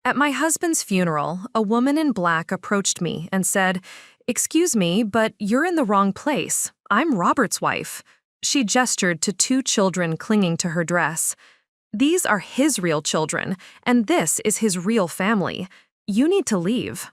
At my husband's funeral, a woman in black approached me and said, "Excuse me, but you're in the wrong place. I'm Robert's wife." She gestured to two children clinging to her dress. "These are his real children, and this is his real family. You need to leave."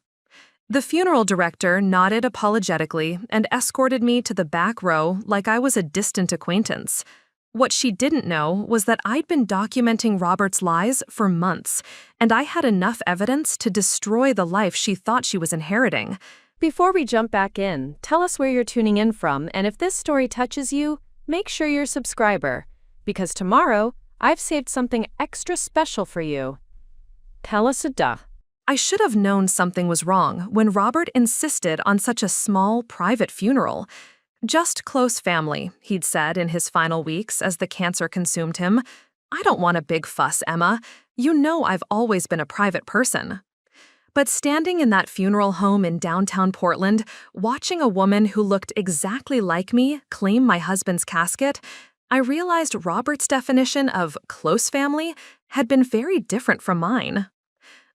The funeral director nodded apologetically and escorted me to the back row like I was a distant acquaintance. What she didn't know was that I'd been documenting Robert's lies for months, and I had enough evidence to destroy the life she thought she was inheriting. Before we jump back in, tell us where you're tuning in from, and if this story touches you, make sure you're a subscriber, because tomorrow, I've saved something extra special for you. Tell us a duh. I should have known something was wrong when Robert insisted on such a small, private funeral. "Just close family," he'd said in his final weeks as the cancer consumed him. "I don't want a big fuss, Emma. You know I've always been a private person." But standing in that funeral home in downtown Portland, watching a woman who looked exactly like me claim my husband's casket, I realized Robert's definition of close family had been very different from mine.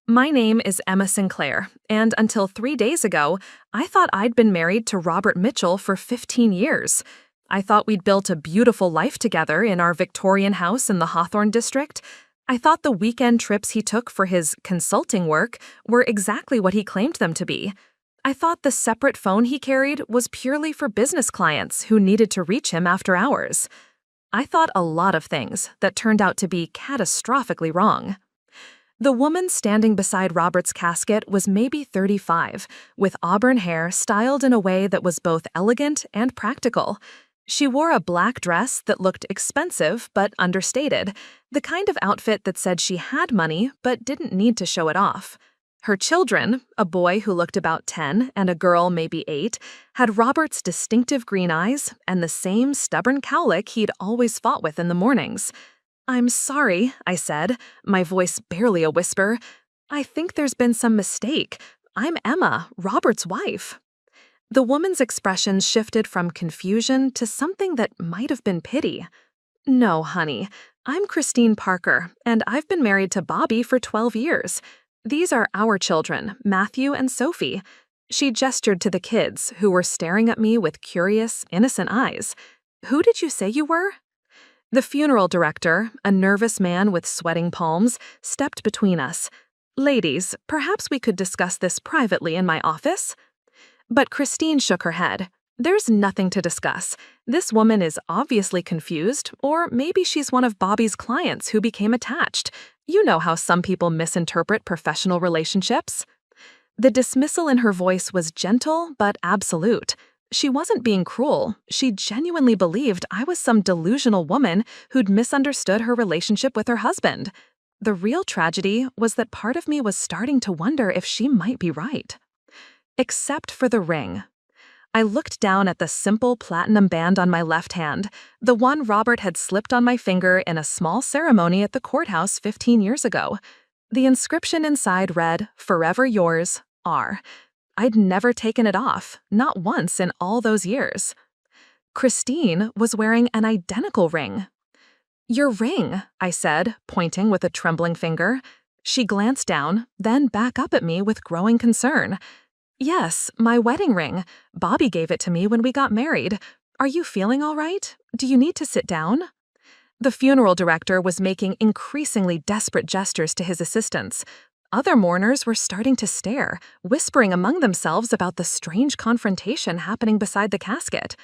My name is Emma Sinclair, and until 3 days ago, I thought I'd been married to Robert Mitchell for 15 years. I thought we'd built a beautiful life together in our Victorian house in the Hawthorne district. I thought the weekend trips he took for his consulting work were exactly what he claimed them to be. I thought the separate phone he carried was purely for business clients who needed to reach him after hours. I thought a lot of things that turned out to be catastrophically wrong. The woman standing beside Robert's casket was maybe 35, with auburn hair styled in a way that was both elegant and practical. She wore a black dress that looked expensive but understated, the kind of outfit that said she had money but didn't need to show it off. Her children, a boy who looked about 10 and a girl maybe 8, had Robert's distinctive green eyes and the same stubborn cowlick he'd always fought with in the mornings. "I'm sorry," I said, my voice barely a whisper. "I think there's been some mistake. I'm Emma, Robert's wife." The woman's expression shifted from confusion to something that might have been pity. "No, honey. I'm Christine Parker, and I've been married to Bobby for 12 years. These are our children, Matthew and Sophie." She gestured to the kids, who were staring at me with curious, innocent eyes. "Who did you say you were?" The funeral director, a nervous man with sweating palms, stepped between us. "Ladies, perhaps we could discuss this privately in my office?" But Christine shook her head. "There's nothing to discuss. This woman is obviously confused, or maybe she's one of Bobby's clients who became attached. You know how some people misinterpret professional relationships." The dismissal in her voice was gentle but absolute. She wasn't being cruel. She genuinely believed I was some delusional woman who'd misunderstood her relationship with her husband. The real tragedy was that part of me was starting to wonder if she might be right. Except for the ring. I looked down at the simple platinum band on my left hand, the one Robert had slipped on my finger in a small ceremony at the courthouse 15 years ago. The inscription inside read, "Forever yours, R." I'd never taken it off, not once in all those years. Christine was wearing an identical ring. "Your ring," I said, pointing with a trembling finger. She glanced down, then back up at me with growing concern. "Yes, my wedding ring. Bobby gave it to me when we got married. Are you feeling all right? Do you need to sit down?" The funeral director was making increasingly desperate gestures to his assistants. Other mourners were starting to stare, whispering among themselves about the strange confrontation happening beside the casket.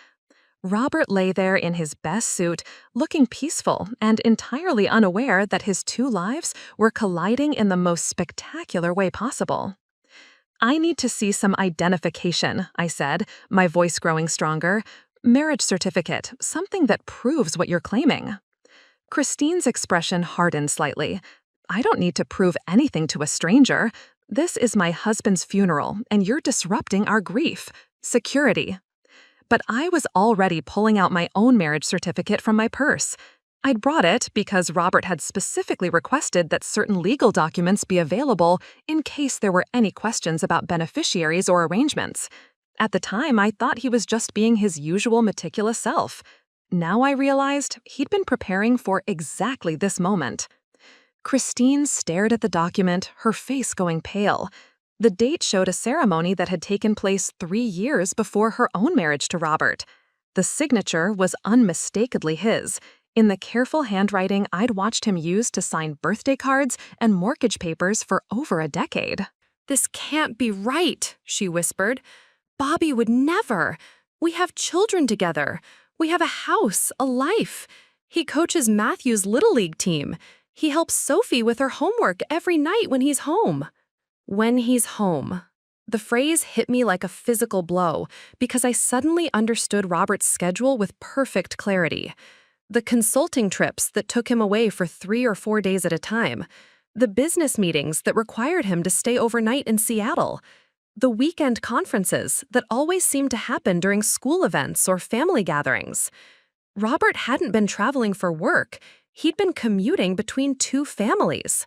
Robert lay there in his best suit, looking peaceful and entirely unaware that his two lives were colliding in the most spectacular way possible. "I need to see some identification," I said, my voice growing stronger. "Marriage certificate, something that proves what you're claiming." Christine's expression hardened slightly. "I don't need to prove anything to a stranger. This is my husband's funeral, and you're disrupting our grief. Security." But I was already pulling out my own marriage certificate from my purse. I'd brought it because Robert had specifically requested that certain legal documents be available in case there were any questions about beneficiaries or arrangements. At the time, I thought he was just being his usual meticulous self. Now I realized he'd been preparing for exactly this moment. Christine stared at the document, her face going pale. The date showed a ceremony that had taken place 3 years before her own marriage to Robert. The signature was unmistakably his, in the careful handwriting I'd watched him use to sign birthday cards and mortgage papers for over a decade. "This can't be right," she whispered. "Bobby would never. We have children together. We have a house, a life. He coaches Matthew's Little League team. He helps Sophie with her homework every night when he's home." When he's home. The phrase hit me like a physical blow because I suddenly understood Robert's schedule with perfect clarity. The consulting trips that took him away for 3 or 4 days at a time. The business meetings that required him to stay overnight in Seattle. The weekend conferences that always seemed to happen during school events or family gatherings. Robert hadn't been traveling for work. He'd been commuting between 2 families.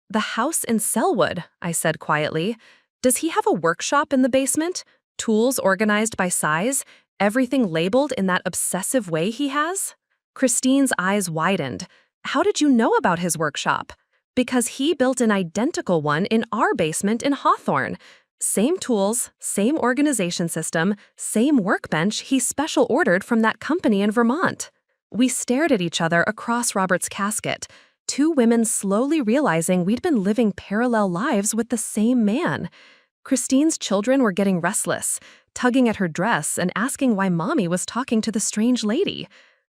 "The house in Selwood," I said quietly. "Does he have a workshop in the basement? Tools organized by size? Everything labeled in that obsessive way he has?" Christine's eyes widened. "How did you know about his workshop?" "Because he built an identical one in our basement in Hawthorne. Same tools, same organization system, same workbench he special ordered from that company in Vermont." We stared at each other across Robert's casket, 2 women slowly realizing we'd been living parallel lives with the same man. Christine's children were getting restless, tugging at her dress and asking why Mommy was talking to the strange lady.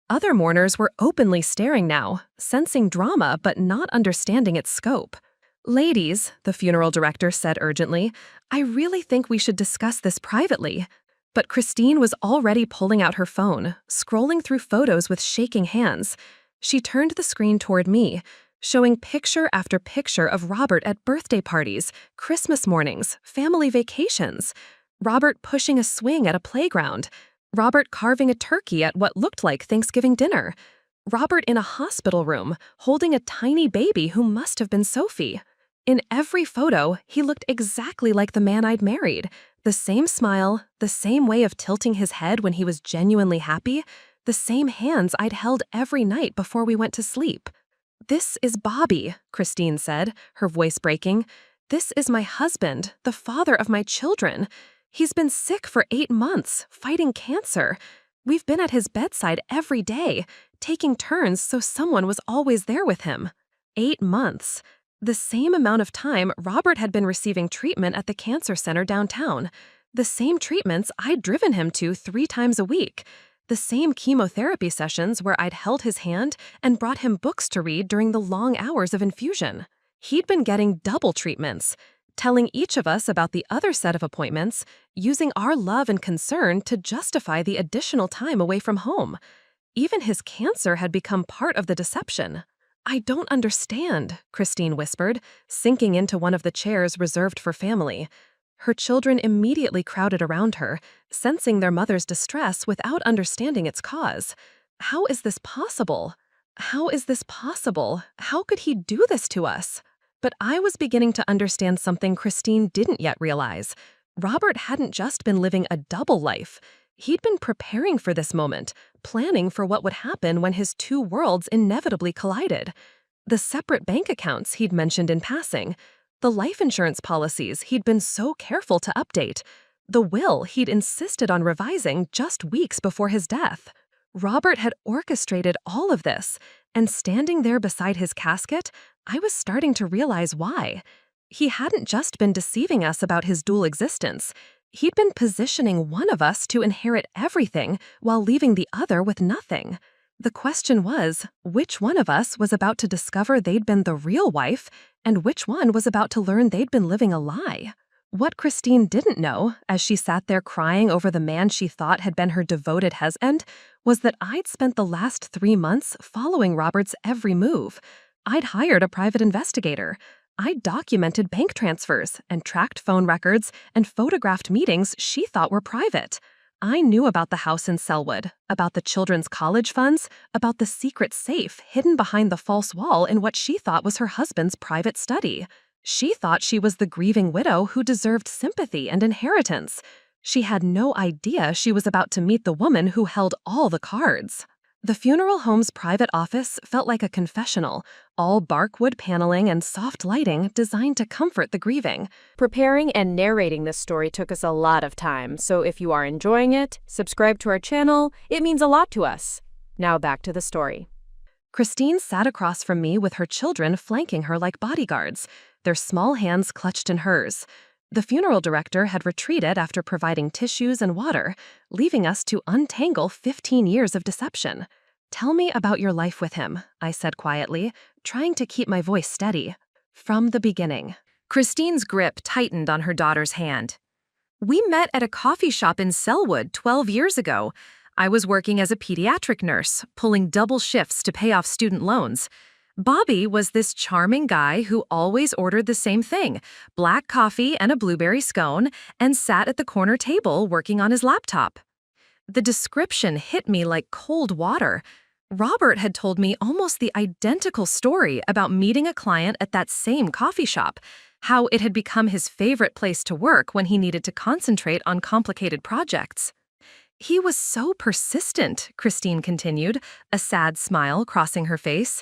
Other mourners were openly staring now, sensing drama but not understanding its scope. "Ladies," the funeral director said urgently, "I really think we should discuss this privately." But Christine was already pulling out her phone, scrolling through photos with shaking hands. She turned the screen toward me, showing picture after picture of Robert at birthday parties, Christmas mornings, family vacations. Robert pushing a swing at a playground. Robert carving a turkey at what looked like Thanksgiving dinner. Robert in a hospital room, holding a tiny baby who must have been Sophie. In every photo, he looked exactly like the man I'd married. The same smile, the same way of tilting his head when he was genuinely happy, the same hands I'd held every night before we went to sleep. "This is Bobby," Christine said, her voice breaking. "This is my husband, the father of my children. He's been sick for 8 months, fighting cancer. We've been at his bedside every day, taking turns so someone was always there with him. 8 months. The same amount of time Robert had been receiving treatment at the cancer center downtown. The same treatments I'd driven him to 3 times a week. The same chemotherapy sessions where I'd held his hand and brought him books to read during the long hours of infusion. He'd been getting double treatments, telling each of us about the other set of appointments, using our love and concern to justify the additional time away from home. Even his cancer had become part of the deception. "I don't understand," Christine whispered, sinking into one of the chairs reserved for family. Her children immediately crowded around her, sensing their mother's distress without understanding its cause. "How is this possible? How is this possible? How could he do this to us?" But I was beginning to understand something Christine didn't yet realize. Robert hadn't just been living a double life. He'd been preparing for this moment, planning for what would happen when his 2 worlds inevitably collided. The separate bank accounts he'd mentioned in passing, the life insurance policies he'd been so careful to update, the will he'd insisted on revising just weeks before his death. Robert had orchestrated all of this, and standing there beside his casket, I was starting to realize why. He hadn't just been deceiving us about his dual existence. He'd been positioning one of us to inherit everything while leaving the other with nothing. The question was, which one of us was about to discover they'd been the real wife, and which one was about to learn they'd been living a lie? What Christine didn't know, as she sat there crying over the man she thought had been her devoted husband, was that I'd spent the last 3 months following Robert's every move. I'd hired a private investigator. I documented bank transfers and tracked phone records and photographed meetings she thought were private. I knew about the house in Selwood, about the children's college funds, about the secret safe hidden behind the false wall in what she thought was her husband's private study. She thought she was the grieving widow who deserved sympathy and inheritance. She had no idea she was about to meet the woman who held all the cards. The funeral home's private office felt like a confessional, all barkwood paneling and soft lighting designed to comfort the grieving. Preparing and narrating this story took us a lot of time, so if you are enjoying it, subscribe to our channel. It means a lot to us. Now back to the story. Christine sat across from me with her children flanking her like bodyguards, their small hands clutched in hers. The funeral director had retreated after providing tissues and water, leaving us to untangle 15 years of deception. "Tell me about your life with him," I said quietly, trying to keep my voice steady. "From the beginning." Christine's grip tightened on her daughter's hand. "We met at a coffee shop in Selwood 12 years ago. I was working as a pediatric nurse, pulling double shifts to pay off student loans. Bobby was this charming guy who always ordered the same thing, black coffee and a blueberry scone, and sat at the corner table working on his laptop." The description hit me like cold water. Robert had told me almost the identical story about meeting a client at that same coffee shop, how it had become his favorite place to work when he needed to concentrate on complicated projects. "He was so persistent," Christine continued, a sad smile crossing her face.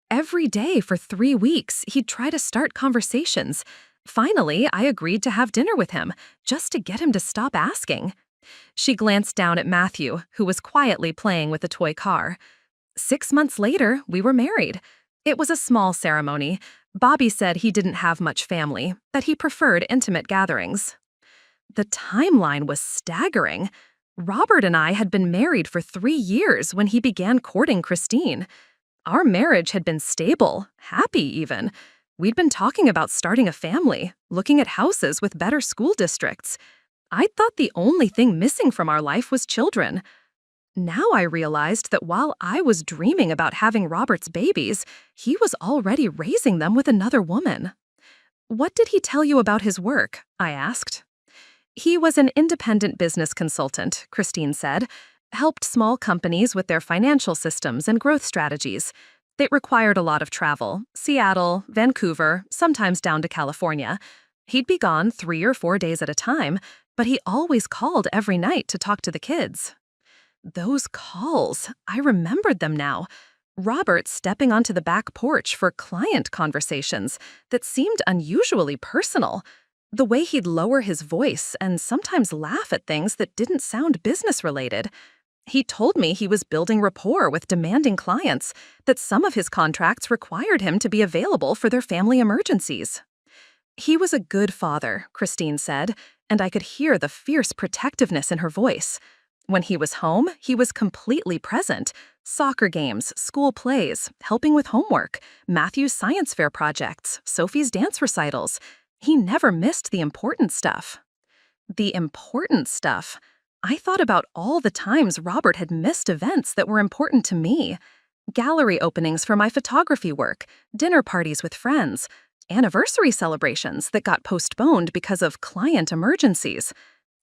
"Every day for 3 weeks, he'd try to start conversations. Finally, I agreed to have dinner with him, just to get him to stop asking." She glanced down at Matthew, who was quietly playing with a toy car. 6 months later, we were married. It was a small ceremony. Bobby said he didn't have much family, that he preferred intimate gatherings. The timeline was staggering. Robert and I had been married for 3 years when he began courting Christine. Our marriage had been stable, happy even. We'd been talking about starting a family, looking at houses with better school districts. I thought the only thing missing from our life was children. Now I realized that while I was dreaming about having Robert's babies, he was already raising them with another woman. "What did he tell you about his work?" I asked. "He was an independent business consultant," Christine said. "Helped small companies with their financial systems and growth strategies. It required a lot of travel, Seattle, Vancouver, sometimes down to California. He'd be gone 3 or 4 days at a time, but he always called every night to talk to the kids." Those calls, I remembered them now. Robert stepping onto the back porch for client conversations that seemed unusually personal. The way he'd lower his voice and sometimes laugh at things that didn't sound business-related. He told me he was building rapport with demanding clients, that some of his contracts required him to be available for their family emergencies. "He was a good father," Christine said, and I could hear the fierce protectiveness in her voice. "When he was home, he was completely present. Soccer games, school plays, helping with homework, Matthew's science fair projects, Sophie's dance recitals. He never missed the important stuff." The important stuff. I thought about all the times Robert had missed events that were important to me. Gallery openings for my photography work, dinner parties with friends, anniversary celebrations that got postponed because of client emergencies.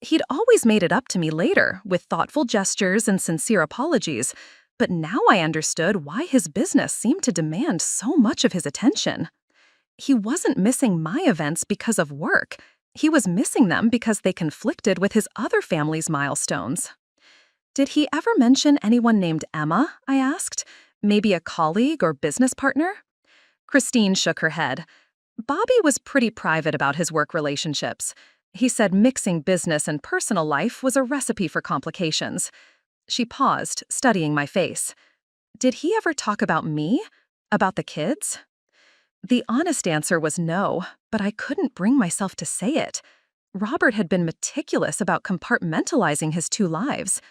He'd always made it up to me later with thoughtful gestures and sincere apologies, but now I understood why his business seemed to demand so much of his attention. He wasn't missing my events because of work. He was missing them because they conflicted with his other family's milestones. "Did he ever mention anyone named Emma?" I asked. "Maybe a colleague or business partner?" Christine shook her head. "Bobby was pretty private about his work relationships. He said mixing business and personal life was a recipe for complications." She paused, studying my face. "Did he ever talk about me? About the kids?" The honest answer was no, but I couldn't bring myself to say it. Robert had been meticulous about compartmentalizing his 2 lives.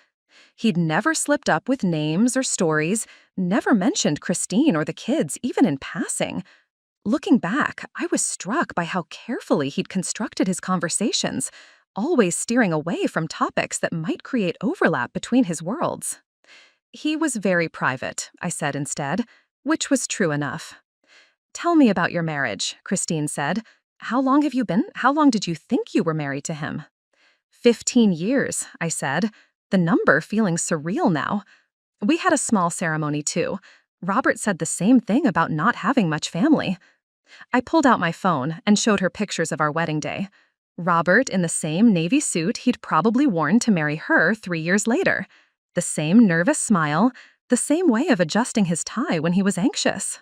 He'd never slipped up with names or stories, never mentioned Christine or the kids, even in passing. Looking back, I was struck by how carefully he'd constructed his conversations, always steering away from topics that might create overlap between his worlds. "He was very private," I said instead, which was true enough. "Tell me about your marriage," Christine said. How long did you think you were married to him?" 15 years, I said, the number feeling surreal now. "We had a small ceremony too. Robert said the same thing about not having much family." I pulled out my phone and showed her pictures of our wedding day. Robert in the same navy suit he'd probably worn to marry her 3 years later. The same nervous smile, the same way of adjusting his tie when he was anxious.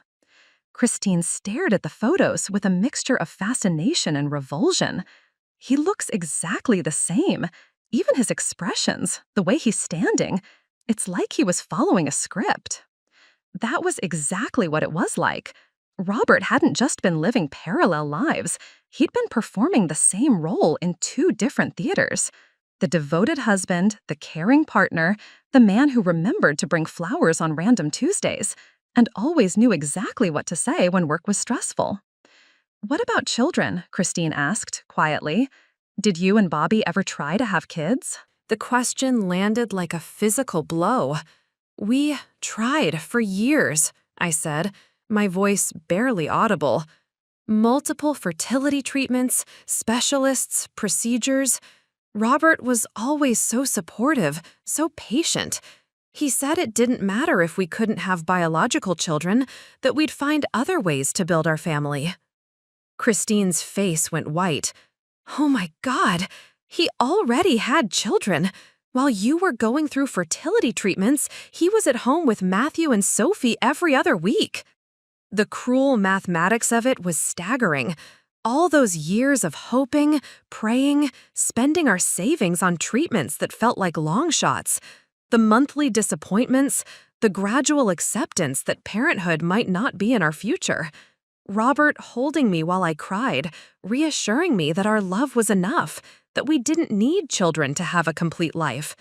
Christine stared at the photos with a mixture of fascination and revulsion. He looks exactly the same. Even his expressions, the way he's standing, it's like he was following a script. That was exactly what it was like. Robert hadn't just been living parallel lives, he'd been performing the same role in two different theaters. The devoted husband, the caring partner, the man who remembered to bring flowers on random Tuesdays, and always knew exactly what to say when work was stressful. "What about children?" Christine asked, quietly. "Did you and Bobby ever try to have kids?" The question landed like a physical blow. "We tried for years," I said, my voice barely audible. "Multiple fertility treatments, specialists, procedures. Robert was always so supportive, so patient. He said it didn't matter if we couldn't have biological children, that we'd find other ways to build our family." Christine's face went white. "Oh my God, he already had children. While you were going through fertility treatments, he was at home with Matthew and Sophie every other week." The cruel mathematics of it was staggering. All those years of hoping, praying, spending our savings on treatments that felt like long shots, the monthly disappointments, the gradual acceptance that parenthood might not be in our future. Robert holding me while I cried, reassuring me that our love was enough, that we didn't need children to have a complete life.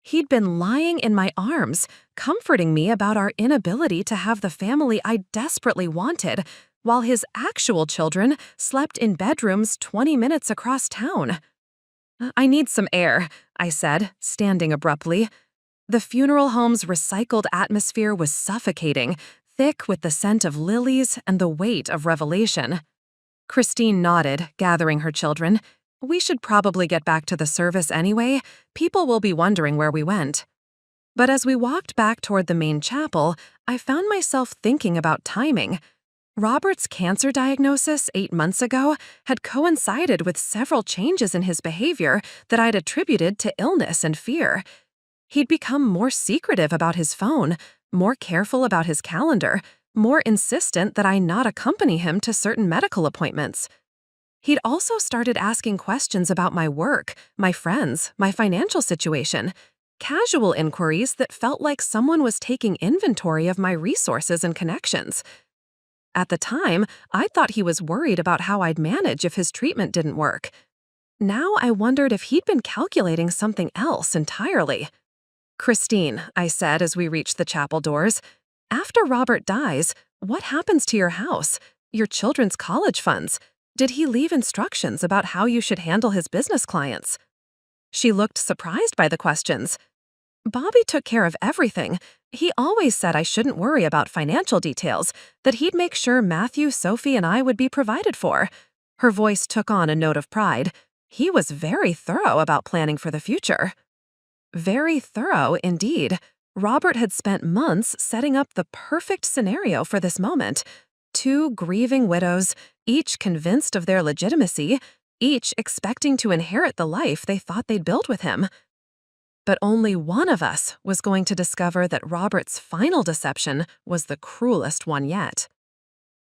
He'd been lying in my arms, comforting me about our inability to have the family I desperately wanted, while his actual children slept in bedrooms 20 minutes across town. "I need some air," I said, standing abruptly. The funeral home's recycled atmosphere was suffocating, thick with the scent of lilies and the weight of revelation. Christine nodded, gathering her children. "We should probably get back to the service anyway. People will be wondering where we went." But as we walked back toward the main chapel, I found myself thinking about timing. Robert's cancer diagnosis 8 months ago had coincided with several changes in his behavior that I'd attributed to illness and fear. He'd become more secretive about his phone, more careful about his calendar, more insistent that I not accompany him to certain medical appointments. He'd also started asking questions about my work, my friends, my financial situation, casual inquiries that felt like someone was taking inventory of my resources and connections. At the time, I thought he was worried about how I'd manage if his treatment didn't work. Now I wondered if he'd been calculating something else entirely. "Christine," I said as we reached the chapel doors, "after Robert dies, what happens to your house, your children's college funds? Did he leave instructions about how you should handle his business clients?" She looked surprised by the questions. "Bobby took care of everything. He always said I shouldn't worry about financial details, that he'd make sure Matthew, Sophie, and I would be provided for." Her voice took on a note of pride. "He was very thorough about planning for the future." Very thorough, indeed. Robert had spent months setting up the perfect scenario for this moment. 2 grieving widows, each convinced of their legitimacy, each expecting to inherit the life they thought they'd build with him. But only one of us was going to discover that Robert's final deception was the cruelest one yet.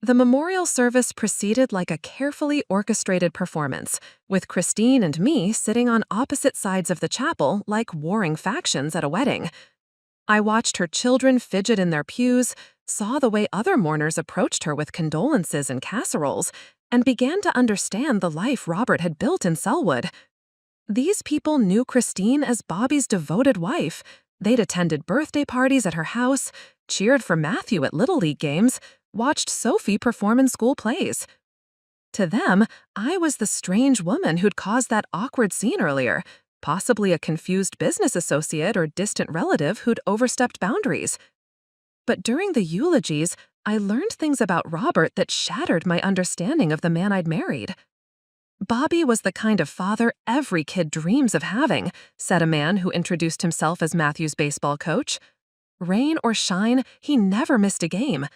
The memorial service proceeded like a carefully orchestrated performance, with Christine and me sitting on opposite sides of the chapel like warring factions at a wedding. I watched her children fidget in their pews, saw the way other mourners approached her with condolences and casseroles, and began to understand the life Robert had built in Selwood. These people knew Christine as Bobby's devoted wife. They'd attended birthday parties at her house, cheered for Matthew at Little League games, watched Sophie perform in school plays. To them, I was the strange woman who'd caused that awkward scene earlier, possibly a confused business associate or distant relative who'd overstepped boundaries. But during the eulogies, I learned things about Robert that shattered my understanding of the man I'd married. "Bobby was the kind of father every kid dreams of having," said a man who introduced himself as Matthew's baseball coach. "Rain or shine, he never missed a game.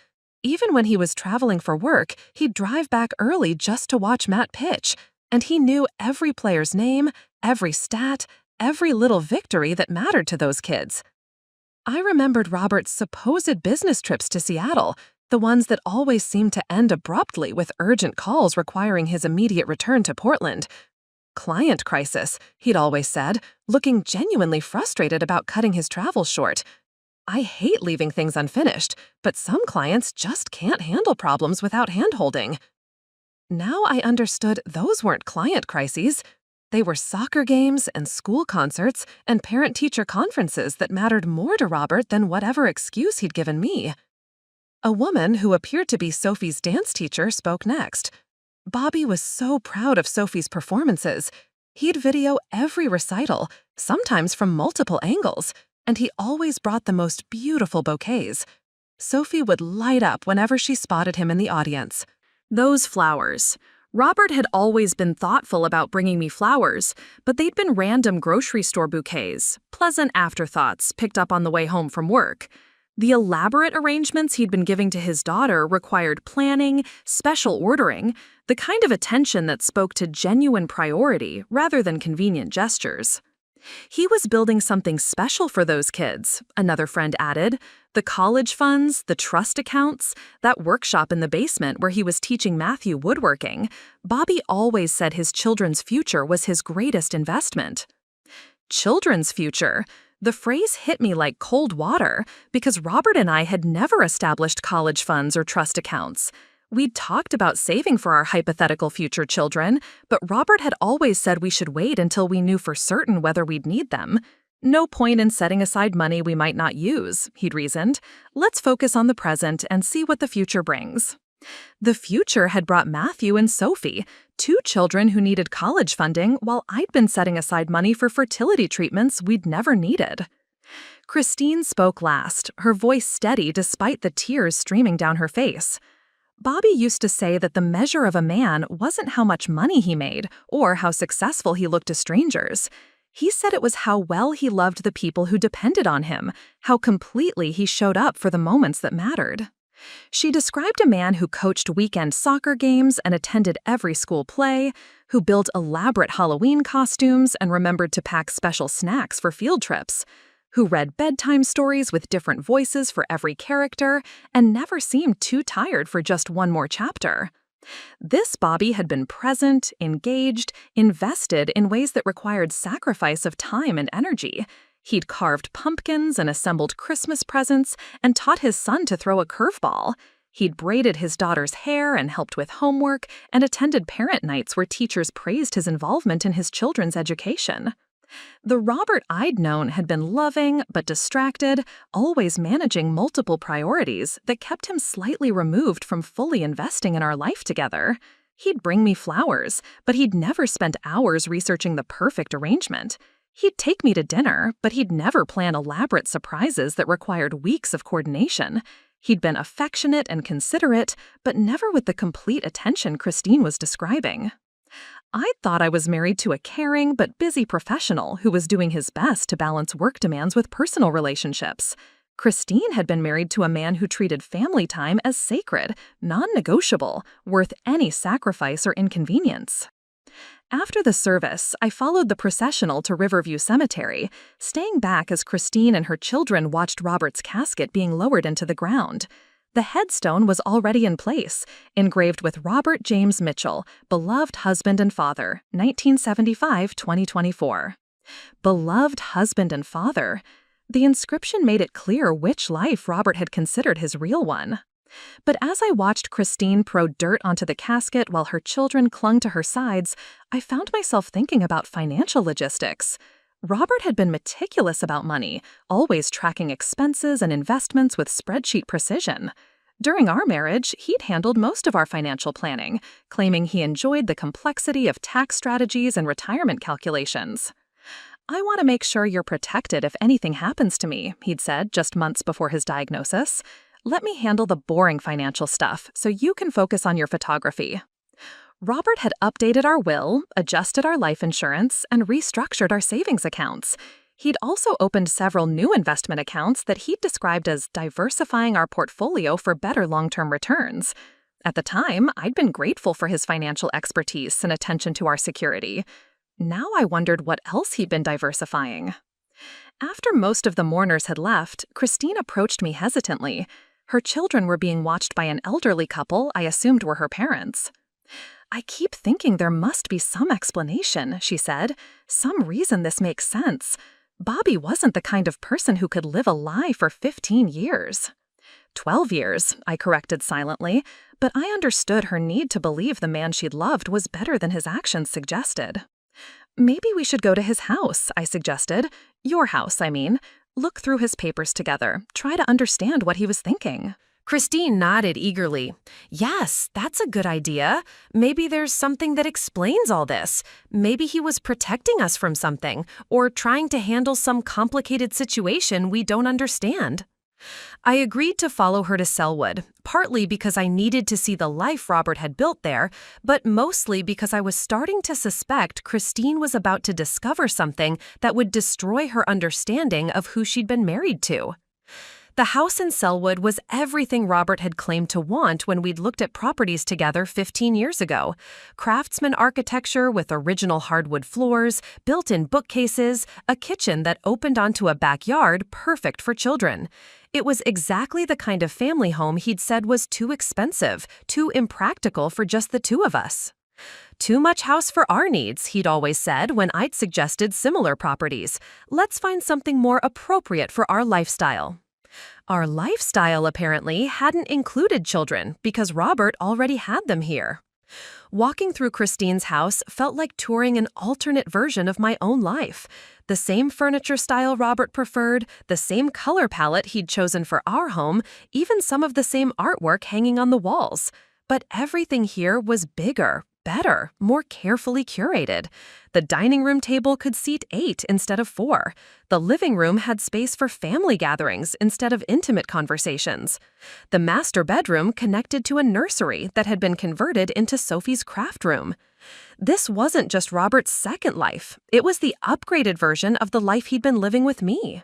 Even when he was traveling for work, he'd drive back early just to watch Matt pitch, and he knew every player's name, every stat, every little victory that mattered to those kids." I remembered Robert's supposed business trips to Seattle, the ones that always seemed to end abruptly with urgent calls requiring his immediate return to Portland. Client crisis, he'd always said, looking genuinely frustrated about cutting his travels short. I hate leaving things unfinished, but some clients just can't handle problems without handholding. Now I understood those weren't client crises. They were soccer games and school concerts and parent-teacher conferences that mattered more to Robert than whatever excuse he'd given me. A woman who appeared to be Sophie's dance teacher spoke next. Bobby was so proud of Sophie's performances. He'd video every recital, sometimes from multiple angles, and he always brought the most beautiful bouquets. Sophie would light up whenever she spotted him in the audience. Those flowers. Robert had always been thoughtful about bringing me flowers, but they'd been random grocery store bouquets, pleasant afterthoughts picked up on the way home from work. The elaborate arrangements he'd been giving to his daughter required planning, special ordering, the kind of attention that spoke to genuine priority rather than convenient gestures. He was building something special for those kids, another friend added. The college funds, the trust accounts, that workshop in the basement where he was teaching Matthew woodworking. Bobby always said his children's future was his greatest investment. Children's future. The phrase hit me like cold water because Robert and I had never established college funds or trust accounts. We'd talked about saving for our hypothetical future children, but Robert had always said we should wait until we knew for certain whether we'd need them. No point in setting aside money we might not use, he'd reasoned. Let's focus on the present and see what the future brings. The future had brought Matthew and Sophie, two children who needed college funding while I'd been setting aside money for fertility treatments we'd never needed. Christine spoke last, her voice steady despite the tears streaming down her face. Bobby used to say that the measure of a man wasn't how much money he made or how successful he looked to strangers. He said it was how well he loved the people who depended on him, how completely he showed up for the moments that mattered. She described a man who coached weekend soccer games and attended every school play, who built elaborate Halloween costumes and remembered to pack special snacks for field trips, who read bedtime stories with different voices for every character and never seemed too tired for just one more chapter. This Bobby had been present, engaged, invested in ways that required sacrifice of time and energy. He'd carved pumpkins and assembled Christmas presents and taught his son to throw a curveball. He'd braided his daughter's hair and helped with homework and attended parent nights where teachers praised his involvement in his children's education. The Robert I'd known had been loving but distracted, always managing multiple priorities that kept him slightly removed from fully investing in our life together. He'd bring me flowers, but he'd never spent hours researching the perfect arrangement. He'd take me to dinner, but he'd never plan elaborate surprises that required weeks of coordination. He'd been affectionate and considerate, but never with the complete attention Christine was describing. I thought I was married to a caring but busy professional who was doing his best to balance work demands with personal relationships. Christine had been married to a man who treated family time as sacred, non-negotiable, worth any sacrifice or inconvenience. After the service, I followed the processional to Riverview Cemetery, staying back as Christine and her children watched Robert's casket being lowered into the ground. The headstone was already in place, engraved with Robert James Mitchell, beloved husband and father, 1975-2024. Beloved husband and father. The inscription made it clear which life Robert had considered his real one. But as I watched Christine throw dirt onto the casket while her children clung to her sides, I found myself thinking about financial logistics. Robert had been meticulous about money, always tracking expenses and investments with spreadsheet precision. During our marriage, he'd handled most of our financial planning, claiming he enjoyed the complexity of tax strategies and retirement calculations. "I want to make sure you're protected if anything happens to me," he'd said just months before his diagnosis. "Let me handle the boring financial stuff so you can focus on your photography." Robert had updated our will, adjusted our life insurance, and restructured our savings accounts. He'd also opened several new investment accounts that he'd described as diversifying our portfolio for better long-term returns. At the time, I'd been grateful for his financial expertise and attention to our security. Now I wondered what else he'd been diversifying. After most of the mourners had left, Christine approached me hesitantly. Her children were being watched by an elderly couple I assumed were her parents. "I keep thinking there must be some explanation," she said. "Some reason this makes sense. Bobby wasn't the kind of person who could live a lie for 15 years. 12 years, I corrected silently, but I understood her need to believe the man she'd loved was better than his actions suggested. "Maybe we should go to his house," I suggested. "Your house, I mean. Look through his papers together. Try to understand what he was thinking." Christine nodded eagerly. Yes, that's a good idea. Maybe there's something that explains all this. Maybe he was protecting us from something, or trying to handle some complicated situation we don't understand. I agreed to follow her to Selwood, partly because I needed to see the life Robert had built there, but mostly because I was starting to suspect Christine was about to discover something that would destroy her understanding of who she'd been married to. The house in Selwood was everything Robert had claimed to want when we'd looked at properties together 15 years ago. Craftsman architecture with original hardwood floors, built-in bookcases, a kitchen that opened onto a backyard perfect for children. It was exactly the kind of family home he'd said was too expensive, too impractical for just the two of us. Too much house for our needs, he'd always said when I'd suggested similar properties. Let's find something more appropriate for our lifestyle. Our lifestyle, apparently, hadn't included children because Robert already had them here. Walking through Christine's house felt like touring an alternate version of my own life. The same furniture style Robert preferred, the same color palette he'd chosen for our home, even some of the same artwork hanging on the walls. But everything here was bigger, better, more carefully curated. The dining room table could seat 8 instead of 4. The living room had space for family gatherings instead of intimate conversations. The master bedroom connected to a nursery that had been converted into Sophie's craft room. This wasn't just Robert's second life. It was the upgraded version of the life he'd been living with me.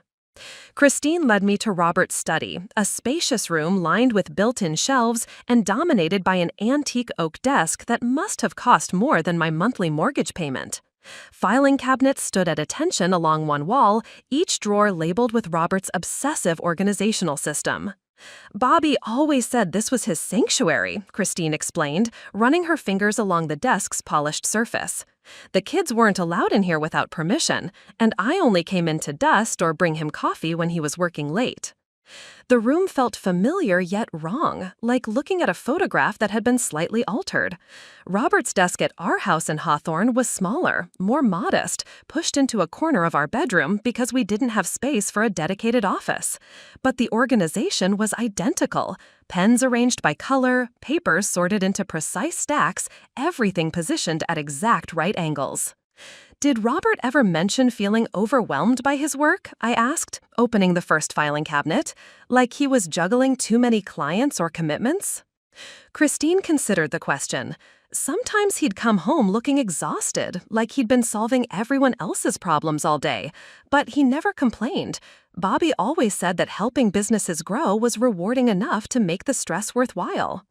Christine led me to Robert's study, a spacious room lined with built-in shelves and dominated by an antique oak desk that must have cost more than my monthly mortgage payment. Filing cabinets stood at attention along one wall, each drawer labeled with Robert's obsessive organizational system. "Bobby always said this was his sanctuary," Christine explained, running her fingers along the desk's polished surface. "The kids weren't allowed in here without permission, and I only came in to dust or bring him coffee when he was working late." The room felt familiar yet wrong, like looking at a photograph that had been slightly altered. Robert's desk at our house in Hawthorne was smaller, more modest, pushed into a corner of our bedroom because we didn't have space for a dedicated office. But the organization was identical. Pens arranged by color, papers sorted into precise stacks, everything positioned at exact right angles. "Did Robert ever mention feeling overwhelmed by his work?" I asked, opening the first filing cabinet, like he was juggling too many clients or commitments. Christine considered the question. Sometimes he'd come home looking exhausted, like he'd been solving everyone else's problems all day, but he never complained. Bobby always said that helping businesses grow was rewarding enough to make the stress worthwhile.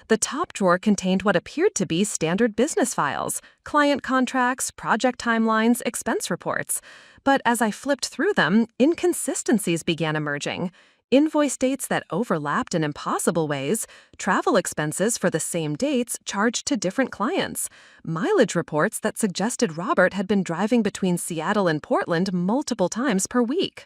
The top drawer contained what appeared to be standard business files, client contracts, project timelines, expense reports. But as I flipped through them, inconsistencies began emerging. Invoice dates that overlapped in impossible ways, travel expenses for the same dates charged to different clients, mileage reports that suggested Robert had been driving between Seattle and Portland multiple times per week.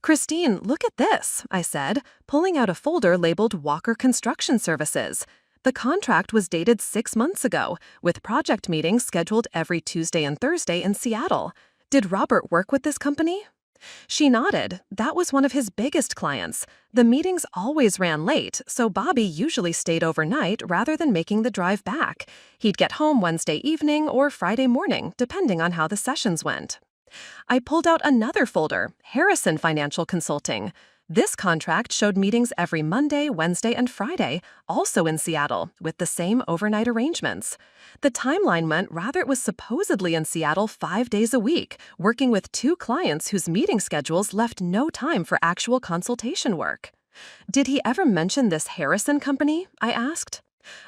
"Christine, look at this," I said, pulling out a folder labeled Walker Construction Services. The contract was dated 6 months ago, with project meetings scheduled every Tuesday and Thursday in Seattle. Did Robert work with this company? She nodded. That was one of his biggest clients. The meetings always ran late, so Bobby usually stayed overnight rather than making the drive back. He'd get home Wednesday evening or Friday morning, depending on how the sessions went. I pulled out another folder, Harrison Financial Consulting. This contract showed meetings every Monday, Wednesday, and Friday, also in Seattle, with the same overnight arrangements. The timeline went rather it was supposedly in Seattle 5 days a week, working with 2 clients whose meeting schedules left no time for actual consultation work. "Did he ever mention this Harrison company?" I asked.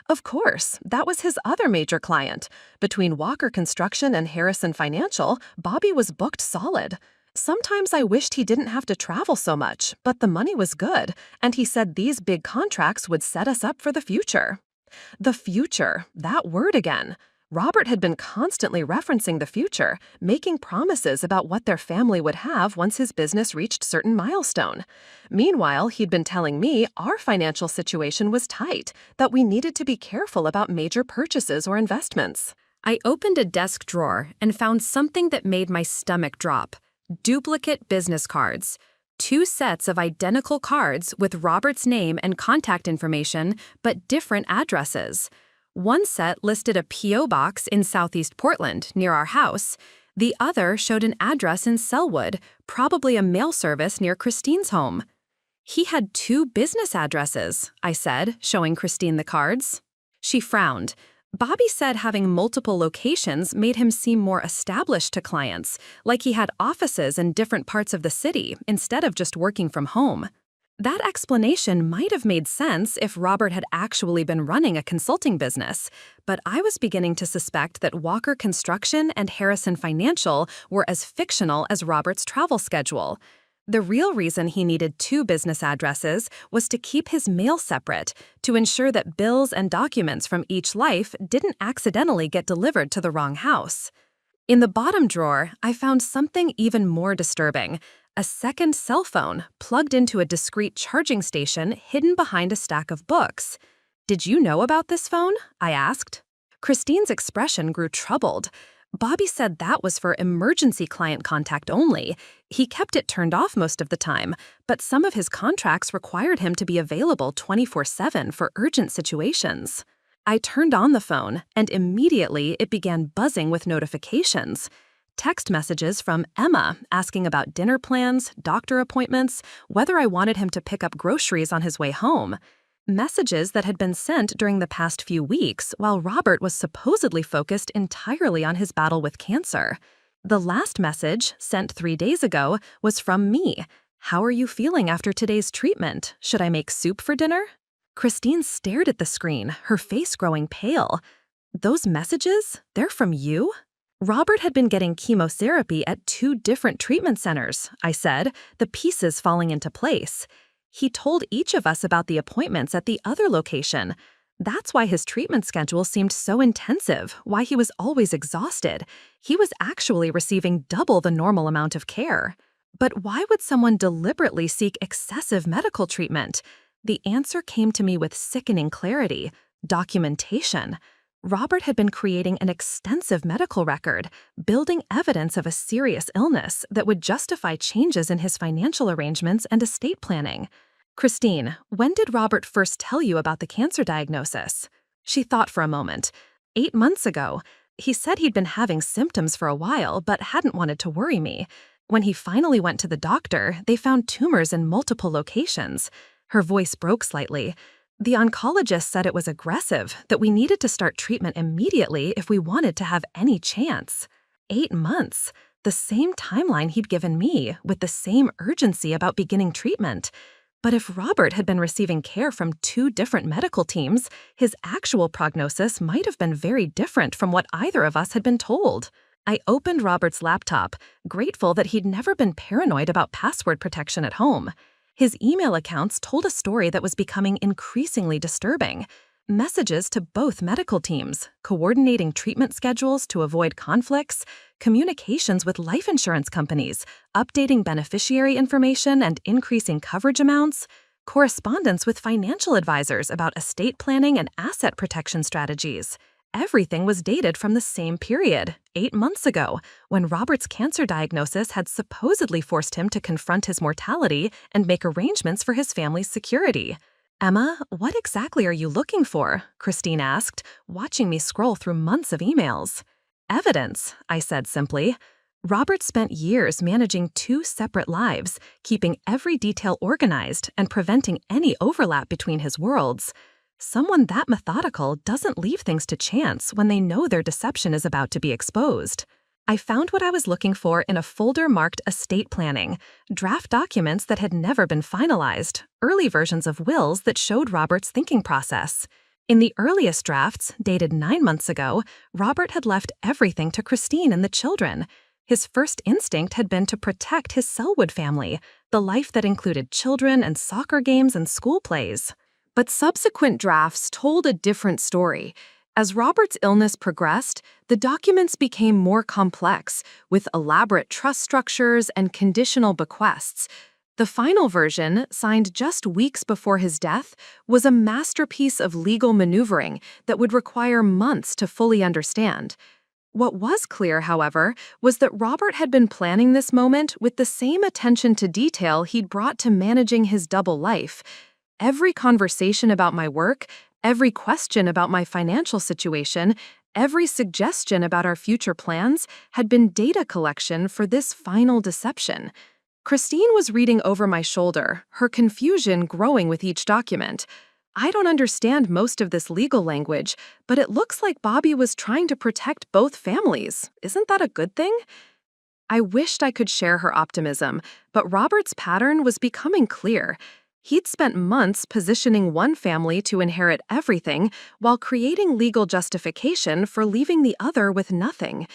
Of course, that was his other major client. Between Walker Construction and Harrison Financial, Bobby was booked solid. Sometimes I wished he didn't have to travel so much, but the money was good, and he said these big contracts would set us up for the future. The future, that word again. Robert had been constantly referencing the future, making promises about what their family would have once his business reached certain milestone. Meanwhile, he'd been telling me our financial situation was tight, that we needed to be careful about major purchases or investments. I opened a desk drawer and found something that made my stomach drop. Duplicate business cards. 2 sets of identical cards with Robert's name and contact information, but different addresses. One set listed a P.O. box in Southeast Portland, near our house. The other showed an address in Selwood, probably a mail service near Christine's home. He had 2 business addresses, I said, showing Christine the cards. She frowned. Bobby said having multiple locations made him seem more established to clients, like he had offices in different parts of the city instead of just working from home. That explanation might have made sense if Robert had actually been running a consulting business, but I was beginning to suspect that Walker Construction and Harrison Financial were as fictional as Robert's travel schedule. The real reason he needed 2 business addresses was to keep his mail separate, to ensure that bills and documents from each life didn't accidentally get delivered to the wrong house. In the bottom drawer, I found something even more disturbing. A second cell phone plugged into a discreet charging station hidden behind a stack of books. "Did you know about this phone?" I asked. Christine's expression grew troubled. Bobby said that was for emergency client contact only. He kept it turned off most of the time, but some of his contracts required him to be available 24/7 for urgent situations. I turned on the phone, and immediately it began buzzing with notifications. Text messages from Emma asking about dinner plans, doctor appointments, whether I wanted him to pick up groceries on his way home. Messages that had been sent during the past few weeks while Robert was supposedly focused entirely on his battle with cancer. The last message, sent 3 days ago, was from me. "How are you feeling after today's treatment? Should I make soup for dinner?" Christine stared at the screen, her face growing pale. "Those messages? They're from you?" Robert had been getting chemotherapy at 2 different treatment centers, I said, the pieces falling into place. He told each of us about the appointments at the other location. That's why his treatment schedule seemed so intensive, why he was always exhausted. He was actually receiving double the normal amount of care. But why would someone deliberately seek excessive medical treatment? The answer came to me with sickening clarity: documentation. Robert had been creating an extensive medical record, building evidence of a serious illness that would justify changes in his financial arrangements and estate planning. "Christine, when did Robert first tell you about the cancer diagnosis?" She thought for a moment. 8 months ago. He said he'd been having symptoms for a while, but hadn't wanted to worry me. When he finally went to the doctor, they found tumors in multiple locations. Her voice broke slightly. "The oncologist said it was aggressive, that we needed to start treatment immediately if we wanted to have any chance." 8 months. The same timeline he'd given me, with the same urgency about beginning treatment. But if Robert had been receiving care from 2 different medical teams, his actual prognosis might have been very different from what either of us had been told. I opened Robert's laptop, grateful that he'd never been paranoid about password protection at home. His email accounts told a story that was becoming increasingly disturbing. Messages to both medical teams, coordinating treatment schedules to avoid conflicts, communications with life insurance companies, updating beneficiary information and increasing coverage amounts, correspondence with financial advisors about estate planning and asset protection strategies. Everything was dated from the same period, 8 months ago, when Robert's cancer diagnosis had supposedly forced him to confront his mortality and make arrangements for his family's security. "Emma, what exactly are you looking for?" Christine asked, watching me scroll through months of emails. "Evidence," I said simply. Robert spent years managing 2 separate lives, keeping every detail organized and preventing any overlap between his worlds. Someone that methodical doesn't leave things to chance when they know their deception is about to be exposed. I found what I was looking for in a folder marked estate planning, draft documents that had never been finalized, early versions of wills that showed Robert's thinking process. In the earliest drafts, dated 9 months ago, Robert had left everything to Christine and the children. His first instinct had been to protect his Selwood family, the life that included children and soccer games and school plays. But subsequent drafts told a different story. As Robert's illness progressed, the documents became more complex, with elaborate trust structures and conditional bequests. The final version, signed just weeks before his death, was a masterpiece of legal maneuvering that would require months to fully understand. What was clear, however, was that Robert had been planning this moment with the same attention to detail he'd brought to managing his double life. Every conversation about my work, every question about my financial situation, every suggestion about our future plans had been data collection for this final deception. Christine was reading over my shoulder, her confusion growing with each document. I don't understand most of this legal language, but it looks like Bobby was trying to protect both families. Isn't that a good thing? I wished I could share her optimism, but Robert's pattern was becoming clear. He'd spent months positioning one family to inherit everything while creating legal justification for leaving the other with nothing.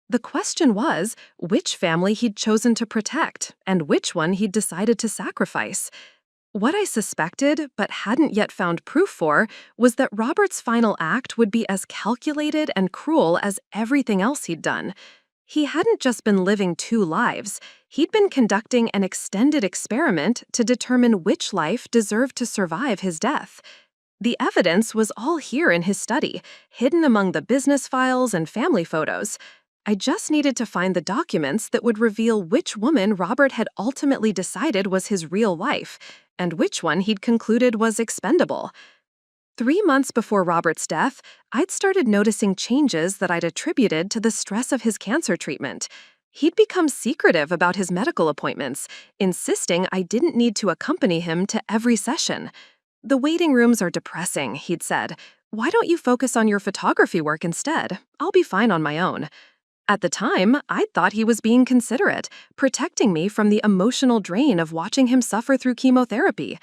The question was which family he'd chosen to protect and which one he'd decided to sacrifice. What I suspected, but hadn't yet found proof for, was that Robert's final act would be as calculated and cruel as everything else he'd done. He hadn't just been living two lives. He'd been conducting an extended experiment to determine which life deserved to survive his death. The evidence was all here in his study, hidden among the business files and family photos. I just needed to find the documents that would reveal which woman Robert had ultimately decided was his real wife, and which one he'd concluded was expendable. 3 months before Robert's death, I'd started noticing changes that I'd attributed to the stress of his cancer treatment. He'd become secretive about his medical appointments, insisting I didn't need to accompany him to every session. "The waiting rooms are depressing," he'd said. "Why don't you focus on your photography work instead? I'll be fine on my own." At the time, I'd thought he was being considerate, protecting me from the emotional drain of watching him suffer through chemotherapy.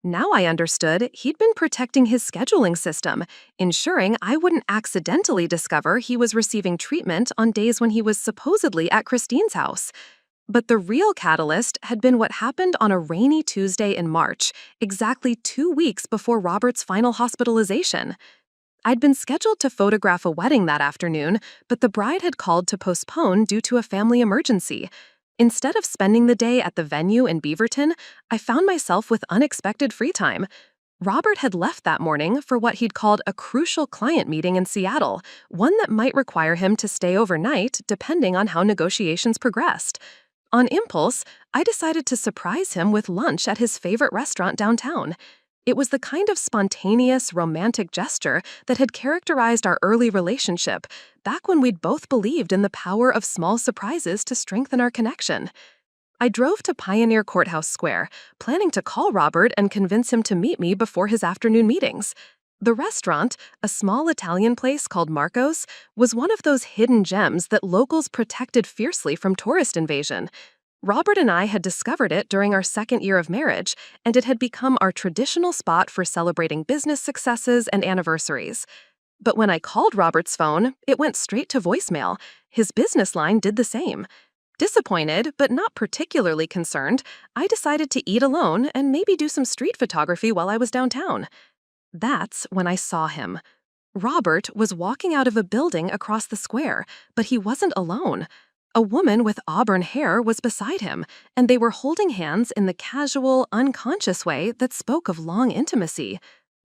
Now I understood he'd been protecting his scheduling system, ensuring I wouldn't accidentally discover he was receiving treatment on days when he was supposedly at Christine's house. But the real catalyst had been what happened on a rainy Tuesday in March, exactly 2 weeks before Robert's final hospitalization. I'd been scheduled to photograph a wedding that afternoon, but the bride had called to postpone due to a family emergency. Instead of spending the day at the venue in Beaverton, I found myself with unexpected free time. Robert had left that morning for what he'd called a crucial client meeting in Seattle, one that might require him to stay overnight depending on how negotiations progressed. On impulse, I decided to surprise him with lunch at his favorite restaurant downtown. It was the kind of spontaneous, romantic gesture that had characterized our early relationship, back when we'd both believed in the power of small surprises to strengthen our connection. I drove to Pioneer Courthouse Square, planning to call Robert and convince him to meet me before his afternoon meetings. The restaurant, a small Italian place called Marco's, was one of those hidden gems that locals protected fiercely from tourist invasion. Robert and I had discovered it during our second year of marriage, and it had become our traditional spot for celebrating business successes and anniversaries. But when I called Robert's phone, it went straight to voicemail. His business line did the same. Disappointed, but not particularly concerned, I decided to eat alone and maybe do some street photography while I was downtown. That's when I saw him. Robert was walking out of a building across the square, but he wasn't alone. A woman with auburn hair was beside him, and they were holding hands in the casual, unconscious way that spoke of long intimacy.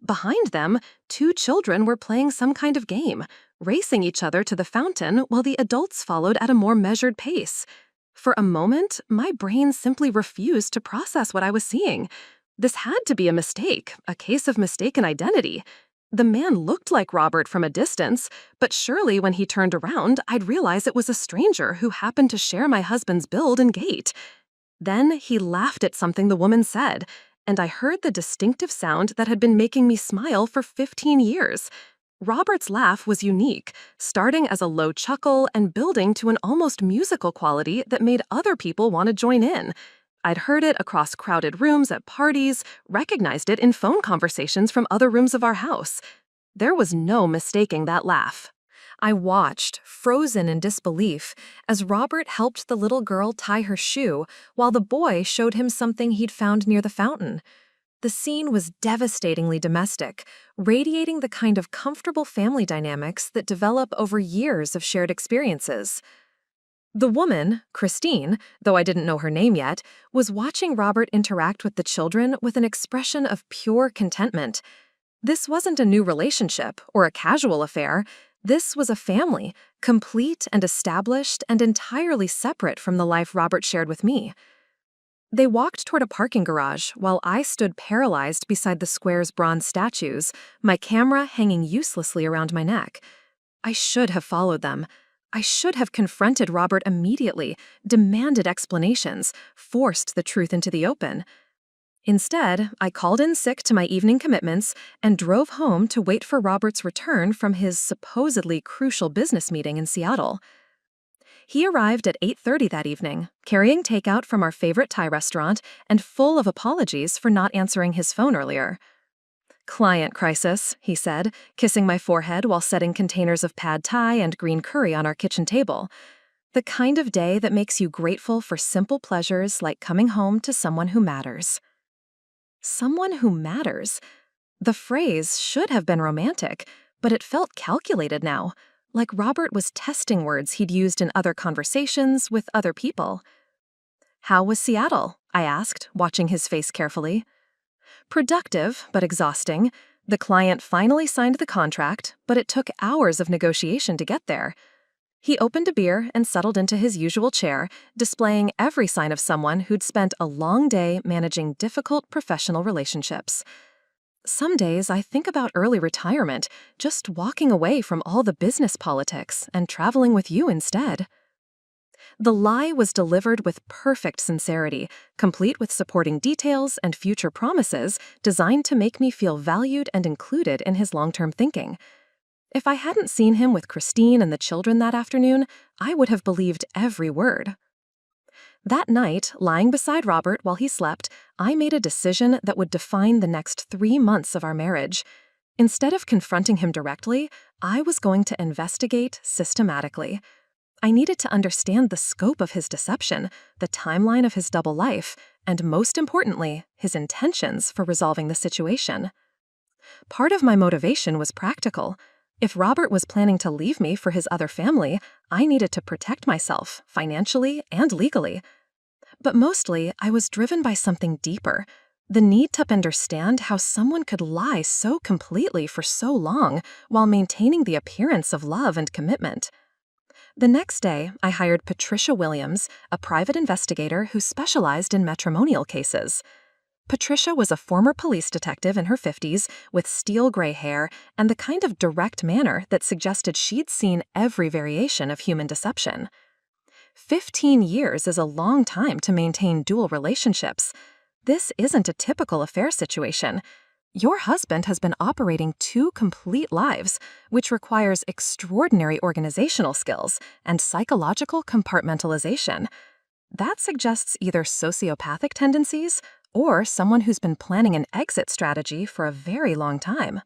Behind them, 2 children were playing some kind of game, racing each other to the fountain while the adults followed at a more measured pace. For a moment, my brain simply refused to process what I was seeing. This had to be a mistake, a case of mistaken identity. The man looked like Robert from a distance, but surely when he turned around, I'd realize it was a stranger who happened to share my husband's build and gait. Then he laughed at something the woman said, and I heard the distinctive sound that had been making me smile for 15 years. Robert's laugh was unique, starting as a low chuckle and building to an almost musical quality that made other people want to join in. I'd heard it across crowded rooms at parties, recognized it in phone conversations from other rooms of our house. There was no mistaking that laugh. I watched, frozen in disbelief, as Robert helped the little girl tie her shoe while the boy showed him something he'd found near the fountain. The scene was devastatingly domestic, radiating the kind of comfortable family dynamics that develop over years of shared experiences. The woman, Christine, though I didn't know her name yet, was watching Robert interact with the children with an expression of pure contentment. This wasn't a new relationship or a casual affair. This was a family, complete and established and entirely separate from the life Robert shared with me. They walked toward a parking garage while I stood paralyzed beside the square's bronze statues, my camera hanging uselessly around my neck. I should have followed them. I should have confronted Robert immediately, demanded explanations, forced the truth into the open. Instead, I called in sick to my evening commitments and drove home to wait for Robert's return from his supposedly crucial business meeting in Seattle. He arrived at 8:30 that evening, carrying takeout from our favorite Thai restaurant and full of apologies for not answering his phone earlier. "Client crisis," he said, kissing my forehead while setting containers of pad thai and green curry on our kitchen table. "The kind of day that makes you grateful for simple pleasures like coming home to someone who matters." Someone who matters. The phrase should have been romantic, but it felt calculated now, like Robert was testing words he'd used in other conversations with other people. "How was Seattle?" I asked, watching his face carefully. "Productive, but exhausting. The client finally signed the contract, but it took hours of negotiation to get there." He opened a beer and settled into his usual chair, displaying every sign of someone who'd spent a long day managing difficult professional relationships. Some days I think about early retirement, just walking away from all the business politics and traveling with you instead. The lie was delivered with perfect sincerity, complete with supporting details and future promises designed to make me feel valued and included in his long-term thinking. If I hadn't seen him with Christine and the children that afternoon, I would have believed every word. That night, lying beside Robert while he slept, I made a decision that would define the next 3 months of our marriage. Instead of confronting him directly, I was going to investigate systematically. I needed to understand the scope of his deception, the timeline of his double life, and most importantly, his intentions for resolving the situation. Part of my motivation was practical. If Robert was planning to leave me for his other family, I needed to protect myself, financially and legally. But mostly, I was driven by something deeper, the need to understand how someone could lie so completely for so long while maintaining the appearance of love and commitment. The next day, I hired Patricia Williams, a private investigator who specialized in matrimonial cases. Patricia was a former police detective in her 50s with steel gray hair and the kind of direct manner that suggested she'd seen every variation of human deception. 15 years is a long time to maintain dual relationships. This isn't a typical affair situation. Your husband has been operating 2 complete lives, which requires extraordinary organizational skills and psychological compartmentalization. That suggests either sociopathic tendencies or someone who's been planning an exit strategy for a very long time.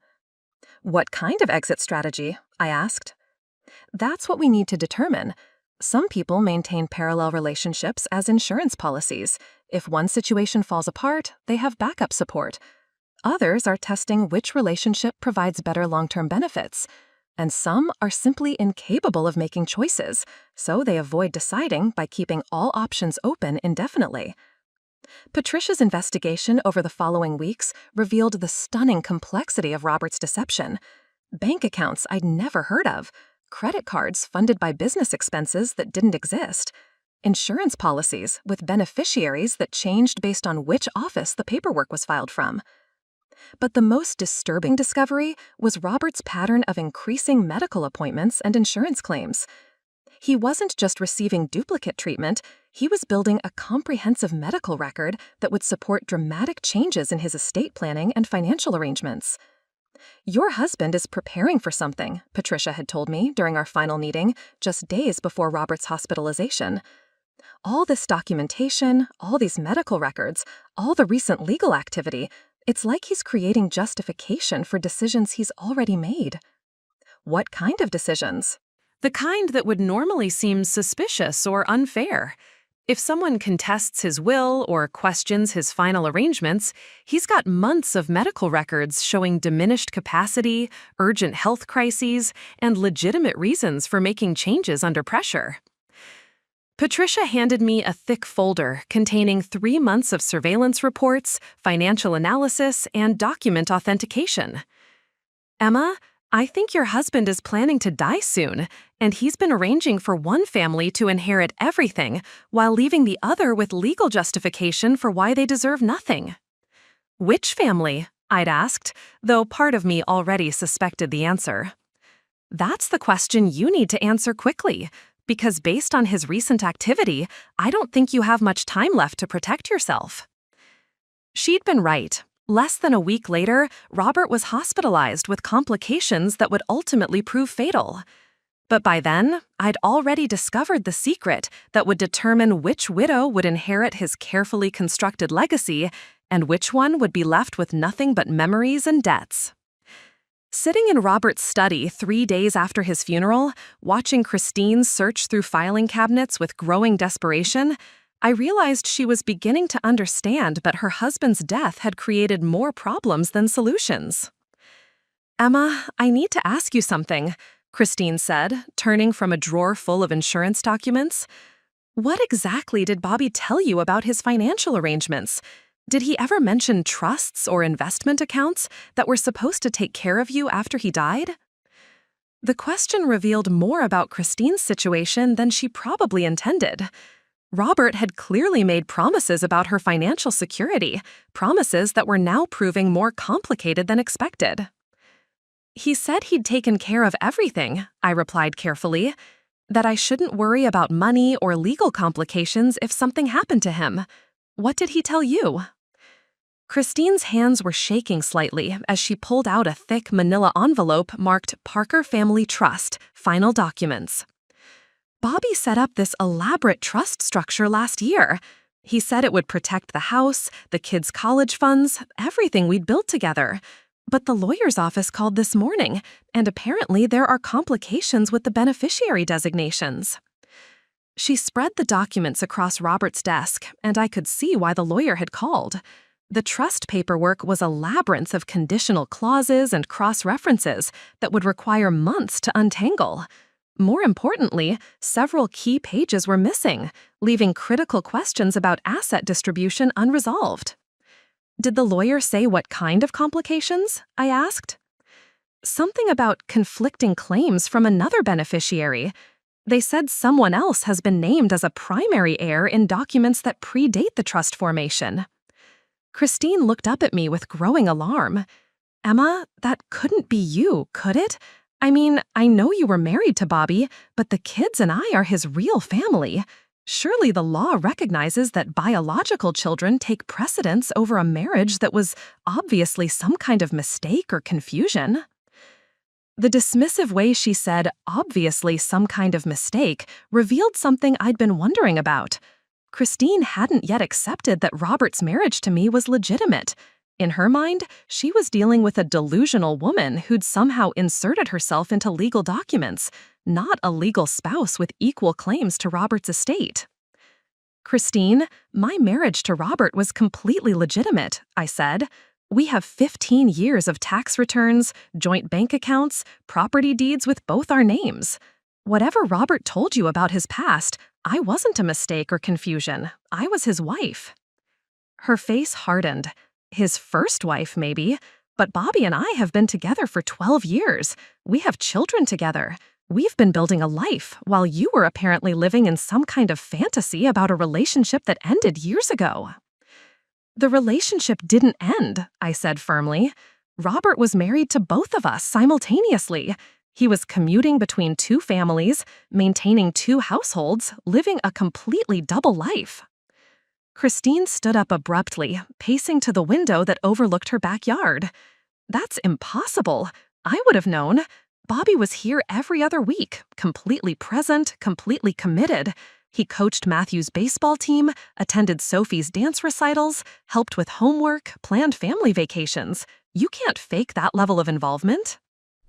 "What kind of exit strategy?" I asked. "That's what we need to determine. Some people maintain parallel relationships as insurance policies. If one situation falls apart, they have backup support. Others are testing which relationship provides better long-term benefits. And some are simply incapable of making choices, so they avoid deciding by keeping all options open indefinitely." Patricia's investigation over the following weeks revealed the stunning complexity of Robert's deception. Bank accounts I'd never heard of, credit cards funded by business expenses that didn't exist, insurance policies with beneficiaries that changed based on which office the paperwork was filed from. But the most disturbing discovery was Robert's pattern of increasing medical appointments and insurance claims. He wasn't just receiving duplicate treatment, he was building a comprehensive medical record that would support dramatic changes in his estate planning and financial arrangements. "Your husband is preparing for something," Patricia had told me during our final meeting, just days before Robert's hospitalization. "All this documentation, all these medical records, all the recent legal activity, it's like he's creating justification for decisions he's already made." What kind of decisions? The kind that would normally seem suspicious or unfair. If someone contests his will or questions his final arrangements, he's got months of medical records showing diminished capacity, urgent health crises, and legitimate reasons for making changes under pressure. Patricia handed me a thick folder containing 3 months of surveillance reports, financial analysis, and document authentication. Emma, I think your husband is planning to die soon, and he's been arranging for one family to inherit everything while leaving the other with legal justification for why they deserve nothing. Which family? I'd asked, though part of me already suspected the answer. That's the question you need to answer quickly, because based on his recent activity, I don't think you have much time left to protect yourself. She'd been right. Less than a week later, Robert was hospitalized with complications that would ultimately prove fatal. But by then, I'd already discovered the secret that would determine which widow would inherit his carefully constructed legacy and which one would be left with nothing but memories and debts. Sitting in Robert's study 3 days after his funeral, watching Christine search through filing cabinets with growing desperation, I realized she was beginning to understand that her husband's death had created more problems than solutions. "Emma, I need to ask you something," Christine said, turning from a drawer full of insurance documents. "What exactly did Bobby tell you about his financial arrangements? Did he ever mention trusts or investment accounts that were supposed to take care of you after he died?" The question revealed more about Christine's situation than she probably intended. Robert had clearly made promises about her financial security, promises that were now proving more complicated than expected. "He said he'd taken care of everything," I replied carefully, "that I shouldn't worry about money or legal complications if something happened to him. What did he tell you?" Christine's hands were shaking slightly as she pulled out a thick manila envelope marked Parker Family Trust, Final Documents. "Bobby set up this elaborate trust structure last year. He said it would protect the house, the kids' college funds, everything we'd built together. But the lawyer's office called this morning, and apparently there are complications with the beneficiary designations." She spread the documents across Robert's desk, and I could see why the lawyer had called. The trust paperwork was a labyrinth of conditional clauses and cross-references that would require months to untangle. More importantly, several key pages were missing, leaving critical questions about asset distribution unresolved. "Did the lawyer say what kind of complications?" I asked. "Something about conflicting claims from another beneficiary. They said someone else has been named as a primary heir in documents that predate the trust formation." Christine looked up at me with growing alarm. "Emma, that couldn't be you, could it? I mean, I know you were married to Bobby, but the kids and I are his real family. Surely the law recognizes that biological children take precedence over a marriage that was obviously some kind of mistake or confusion." The dismissive way she said, "obviously some kind of mistake," revealed something I'd been wondering about. Christine hadn't yet accepted that Robert's marriage to me was legitimate. In her mind, she was dealing with a delusional woman who'd somehow inserted herself into legal documents, not a legal spouse with equal claims to Robert's estate. "Christine, my marriage to Robert was completely legitimate," I said. "We have 15 years of tax returns, joint bank accounts, property deeds with both our names. Whatever Robert told you about his past, I wasn't a mistake or confusion. I was his wife." Her face hardened. "His first wife, maybe, but Bobby and I have been together for 12 years. We have children together. We've been building a life while you were apparently living in some kind of fantasy about a relationship that ended years ago." "The relationship didn't end," I said firmly. "Robert was married to both of us simultaneously. He was commuting between 2 families, maintaining 2 households, living a completely double life." Christine stood up abruptly, pacing to the window that overlooked her backyard. "That's impossible. I would have known. Bobby was here every other week, completely present, completely committed. He coached Matthew's baseball team, attended Sophie's dance recitals, helped with homework, planned family vacations. You can't fake that level of involvement."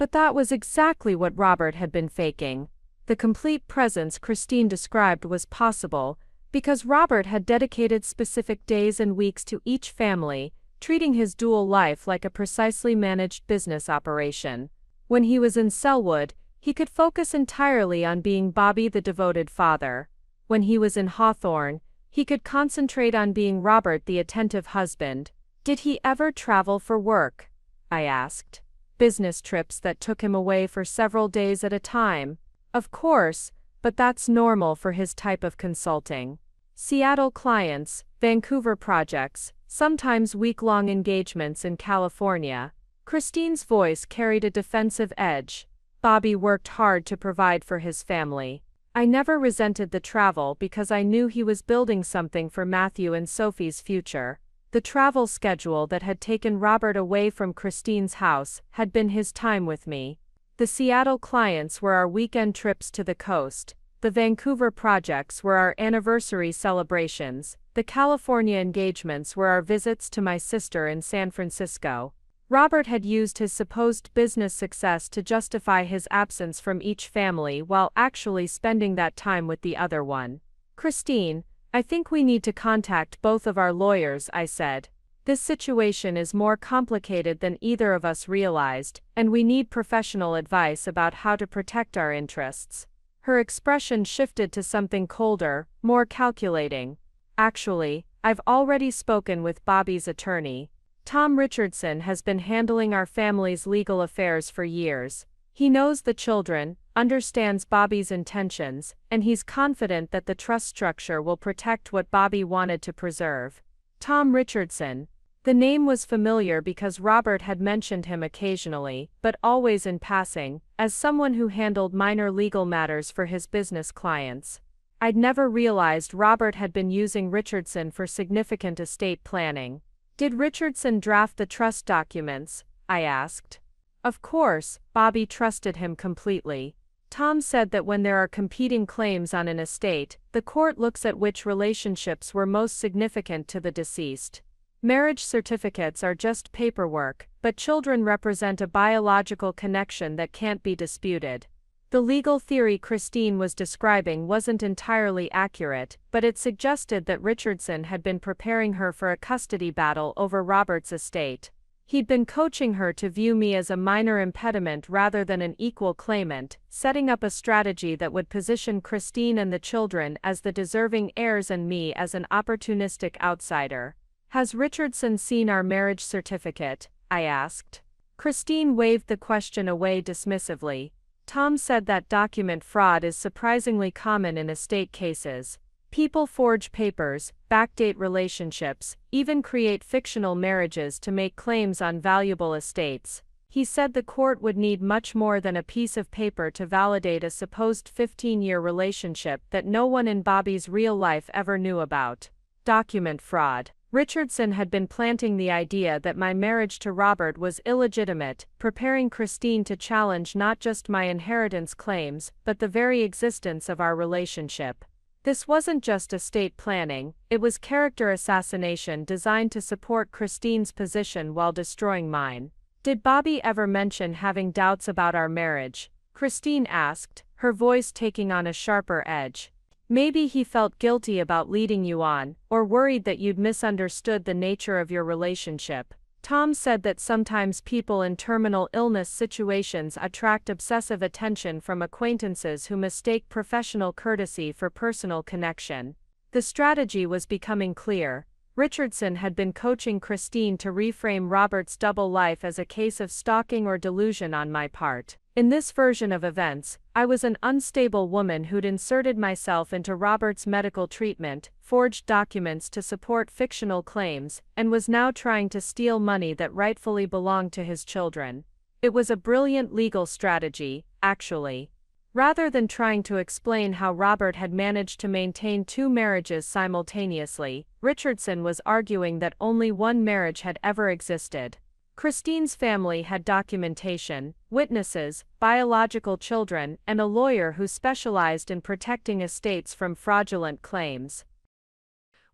But that was exactly what Robert had been faking. The complete presence Christine described was possible because Robert had dedicated specific days and weeks to each family, treating his dual life like a precisely managed business operation. When he was in Selwood, he could focus entirely on being Bobby the devoted father. When he was in Hawthorne, he could concentrate on being Robert the attentive husband. Did he ever travel for work? I asked. Business trips that took him away for several days at a time. Of course, but that's normal for his type of consulting. Seattle clients, Vancouver projects, sometimes week-long engagements in California. Christine's voice carried a defensive edge. Bobby worked hard to provide for his family. I never resented the travel because I knew he was building something for Matthew and Sophie's future. The travel schedule that had taken Robert away from Christine's house had been his time with me. The Seattle clients were our weekend trips to the coast. The Vancouver projects were our anniversary celebrations. The California engagements were our visits to my sister in San Francisco. Robert had used his supposed business success to justify his absence from each family while actually spending that time with the other one. Christine, I think we need to contact both of our lawyers, I said. This situation is more complicated than either of us realized, and we need professional advice about how to protect our interests. Her expression shifted to something colder, more calculating. Actually, I've already spoken with Bobby's attorney. Tom Richardson has been handling our family's legal affairs for years. He knows the children, understands Bobby's intentions, and he's confident that the trust structure will protect what Bobby wanted to preserve. Tom Richardson. The name was familiar because Robert had mentioned him occasionally, but always in passing, as someone who handled minor legal matters for his business clients. I'd never realized Robert had been using Richardson for significant estate planning. Did Richardson draft the trust documents? I asked. Of course, Bobby trusted him completely. Tom said that when there are competing claims on an estate, the court looks at which relationships were most significant to the deceased. Marriage certificates are just paperwork, but children represent a biological connection that can't be disputed. The legal theory Christine was describing wasn't entirely accurate, but it suggested that Richardson had been preparing her for a custody battle over Robert's estate. He'd been coaching her to view me as a minor impediment rather than an equal claimant, setting up a strategy that would position Christine and the children as the deserving heirs and me as an opportunistic outsider. Has Richardson seen our marriage certificate? I asked. Christine waved the question away dismissively. Tom said that document fraud is surprisingly common in estate cases. People forge papers, backdate relationships, even create fictional marriages to make claims on valuable estates. He said the court would need much more than a piece of paper to validate a supposed 15-year relationship that no one in Bobby's real life ever knew about. Document fraud. Richardson had been planting the idea that my marriage to Robert was illegitimate, preparing Christine to challenge not just my inheritance claims, but the very existence of our relationship. This wasn't just estate planning, it was character assassination designed to support Christine's position while destroying mine. Did Bobby ever mention having doubts about our marriage? Christine asked, her voice taking on a sharper edge. Maybe he felt guilty about leading you on, or worried that you'd misunderstood the nature of your relationship. Tom said that sometimes people in terminal illness situations attract obsessive attention from acquaintances who mistake professional courtesy for personal connection. The strategy was becoming clear. Richardson had been coaching Christine to reframe Robert's double life as a case of stalking or delusion on my part. In this version of events, I was an unstable woman who'd inserted myself into Robert's medical treatment, forged documents to support fictional claims, and was now trying to steal money that rightfully belonged to his children. It was a brilliant legal strategy, actually. Rather than trying to explain how Robert had managed to maintain two marriages simultaneously, Richardson was arguing that only one marriage had ever existed. Christine's family had documentation, witnesses, biological children, and a lawyer who specialized in protecting estates from fraudulent claims.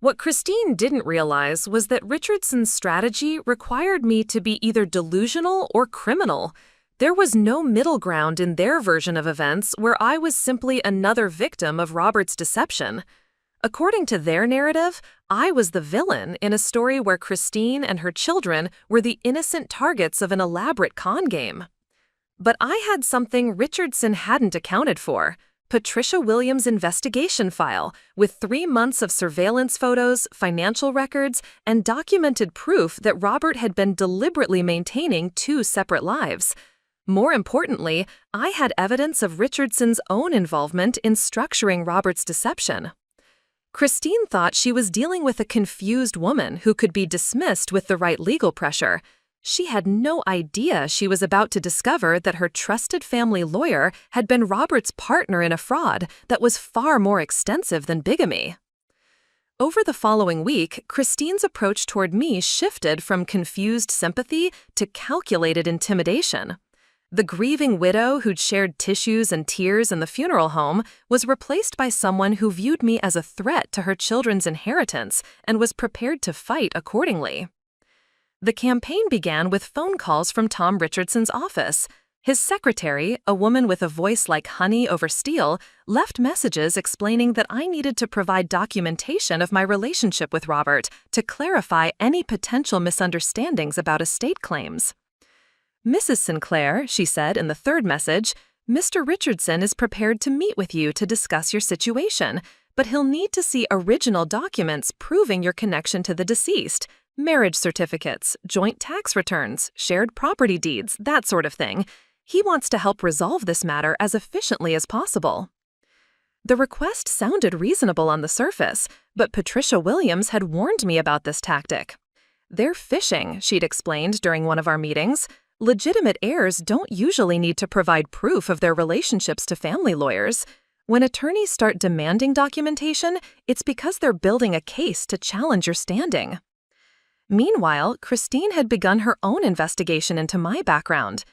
What Christine didn't realize was that Richardson's strategy required me to be either delusional or criminal. There was no middle ground in their version of events where I was simply another victim of Robert's deception. According to their narrative, I was the villain in a story where Christine and her children were the innocent targets of an elaborate con game. But I had something Richardson hadn't accounted for: Patricia Williams' investigation file, with 3 months of surveillance photos, financial records, and documented proof that Robert had been deliberately maintaining 2 separate lives. More importantly, I had evidence of Richardson's own involvement in structuring Robert's deception. Christine thought she was dealing with a confused woman who could be dismissed with the right legal pressure. She had no idea she was about to discover that her trusted family lawyer had been Robert's partner in a fraud that was far more extensive than bigamy. Over the following week, Christine's approach toward me shifted from confused sympathy to calculated intimidation. The grieving widow who'd shared tissues and tears in the funeral home was replaced by someone who viewed me as a threat to her children's inheritance and was prepared to fight accordingly. The campaign began with phone calls from Tom Richardson's office. His secretary, a woman with a voice like honey over steel, left messages explaining that I needed to provide documentation of my relationship with Robert to clarify any potential misunderstandings about estate claims. "Mrs. Sinclair," she said in the third message, "Mr. Richardson is prepared to meet with you to discuss your situation, but he'll need to see original documents proving your connection to the deceased, marriage certificates, joint tax returns, shared property deeds, that sort of thing. He wants to help resolve this matter as efficiently as possible." The request sounded reasonable on the surface, but Patricia Williams had warned me about this tactic. "They're fishing," she'd explained during one of our meetings. "Legitimate heirs don't usually need to provide proof of their relationships to family lawyers. When attorneys start demanding documentation, it's because they're building a case to challenge your standing." Meanwhile, Christine had begun her own investigation into my background.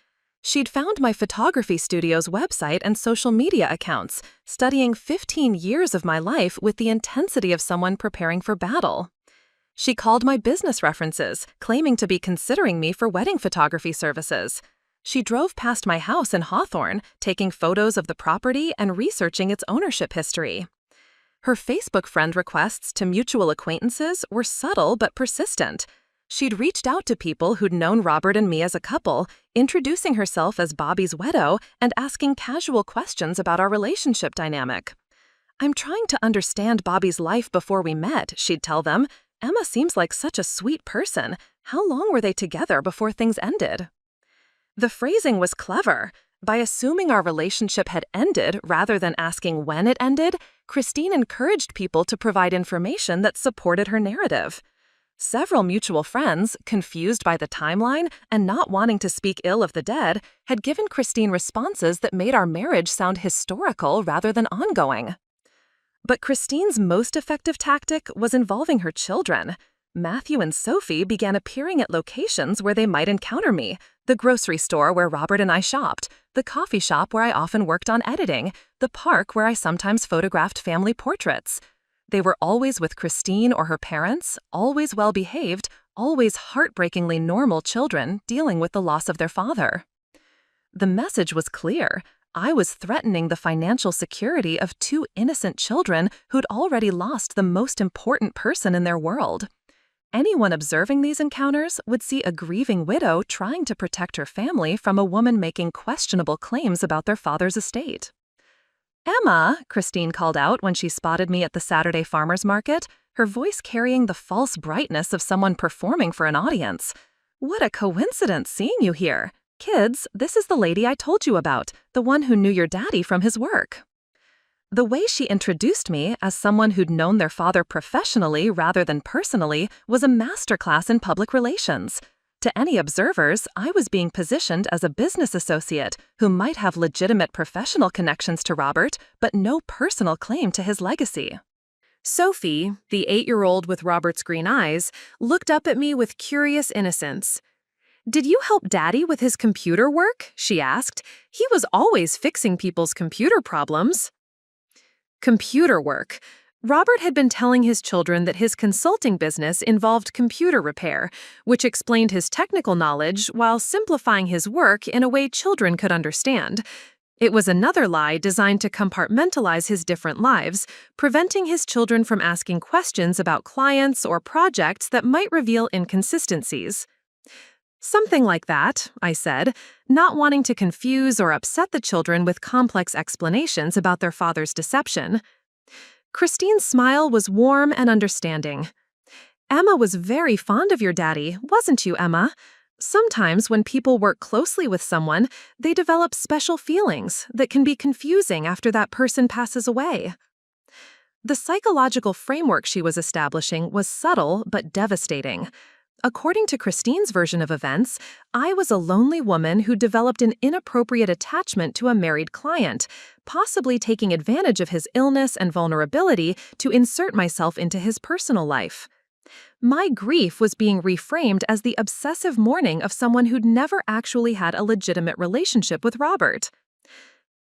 She'd found my photography studio's website and social media accounts, studying 15 years of my life with the intensity of someone preparing for battle. She called my business references, claiming to be considering me for wedding photography services. She drove past my house in Hawthorne, taking photos of the property and researching its ownership history. Her Facebook friend requests to mutual acquaintances were subtle but persistent. She'd reached out to people who'd known Robert and me as a couple, introducing herself as Bobby's widow and asking casual questions about our relationship dynamic. "I'm trying to understand Bobby's life before we met," she'd tell them. "Emma seems like such a sweet person. How long were they together before things ended?" The phrasing was clever. By assuming our relationship had ended rather than asking when it ended, Christine encouraged people to provide information that supported her narrative. Several mutual friends, confused by the timeline and not wanting to speak ill of the dead, had given Christine responses that made our marriage sound historical rather than ongoing. But Christine's most effective tactic was involving her children. Matthew and Sophie began appearing at locations where they might encounter me: the grocery store where Robert and I shopped, the coffee shop where I often worked on editing, the park where I sometimes photographed family portraits. They were always with Christine or her parents, always well-behaved, always heartbreakingly normal children dealing with the loss of their father. The message was clear. I was threatening the financial security of 2 innocent children who'd already lost the most important person in their world. Anyone observing these encounters would see a grieving widow trying to protect her family from a woman making questionable claims about their father's estate. "Emma," Christine called out when she spotted me at the Saturday farmers market, her voice carrying the false brightness of someone performing for an audience. "What a coincidence seeing you here. Kids, this is the lady I told you about, the one who knew your daddy from his work." The way she introduced me as someone who'd known their father professionally rather than personally was a masterclass in public relations. To any observers, I was being positioned as a business associate who might have legitimate professional connections to Robert, but no personal claim to his legacy. Sophie, the 8-year-old with Robert's green eyes, looked up at me with curious innocence. "Did you help Daddy with his computer work?" she asked. "He was always fixing people's computer problems." Computer work. Robert had been telling his children that his consulting business involved computer repair, which explained his technical knowledge while simplifying his work in a way children could understand. It was another lie designed to compartmentalize his different lives, preventing his children from asking questions about clients or projects that might reveal inconsistencies. Something like that, I said, not wanting to confuse or upset the children with complex explanations about their father's deception. Christine's smile was warm and understanding. Emma was very fond of your daddy, wasn't you, Emma? Sometimes when people work closely with someone, they develop special feelings that can be confusing after that person passes away. The psychological framework she was establishing was subtle but devastating. According to Christine's version of events, I was a lonely woman who developed an inappropriate attachment to a married client, possibly taking advantage of his illness and vulnerability to insert myself into his personal life. My grief was being reframed as the obsessive mourning of someone who'd never actually had a legitimate relationship with Robert.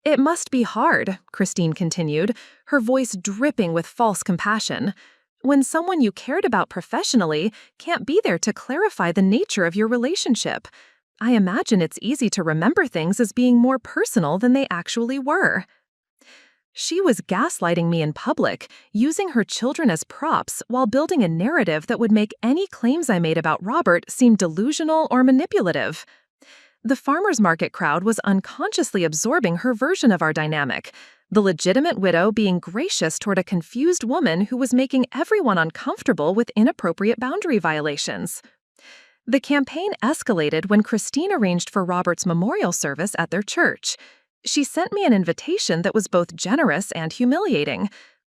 It must be hard, Christine continued, her voice dripping with false compassion, when someone you cared about professionally can't be there to clarify the nature of your relationship. I imagine it's easy to remember things as being more personal than they actually were. She was gaslighting me in public, using her children as props while building a narrative that would make any claims I made about Robert seem delusional or manipulative. The farmers market crowd was unconsciously absorbing her version of our dynamic, the legitimate widow being gracious toward a confused woman who was making everyone uncomfortable with inappropriate boundary violations. The campaign escalated when Christine arranged for Robert's memorial service at their church. She sent me an invitation that was both generous and humiliating.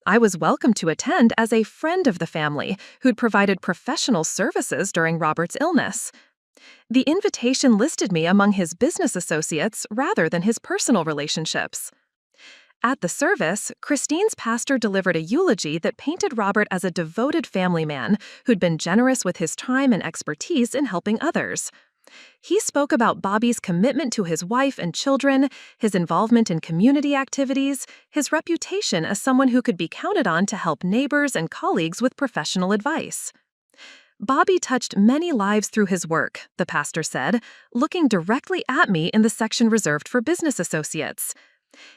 I was welcome to attend as a friend of the family who'd provided professional services during Robert's illness. The invitation listed me among his business associates rather than his personal relationships. At the service, Christine's pastor delivered a eulogy that painted Robert as a devoted family man who'd been generous with his time and expertise in helping others. He spoke about Bobby's commitment to his wife and children, his involvement in community activities, his reputation as someone who could be counted on to help neighbors and colleagues with professional advice. Bobby touched many lives through his work, the pastor said, looking directly at me in the section reserved for business associates.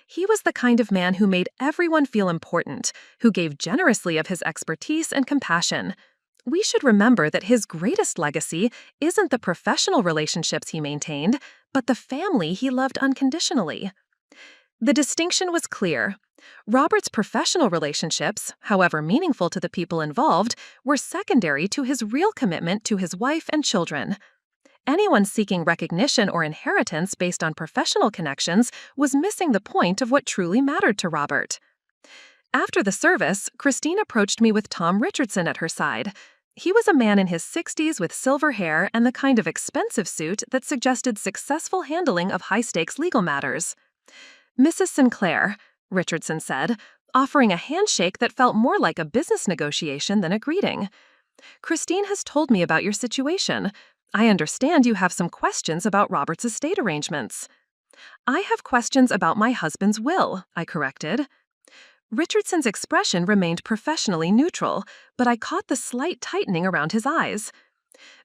He was the kind of man who made everyone feel important, who gave generously of his expertise and compassion. We should remember that his greatest legacy isn't the professional relationships he maintained, but the family he loved unconditionally. The distinction was clear. Robert's professional relationships, however meaningful to the people involved, were secondary to his real commitment to his wife and children. Anyone seeking recognition or inheritance based on professional connections was missing the point of what truly mattered to Robert. After the service, Christine approached me with Tom Richardson at her side. He was a man in his 60s with silver hair and the kind of expensive suit that suggested successful handling of high-stakes legal matters. "Mrs. Sinclair," Richardson said, offering a handshake that felt more like a business negotiation than a greeting. "Christine has told me about your situation. I understand you have some questions about Robert's estate arrangements." "I have questions about my husband's will," I corrected. Richardson's expression remained professionally neutral, but I caught the slight tightening around his eyes.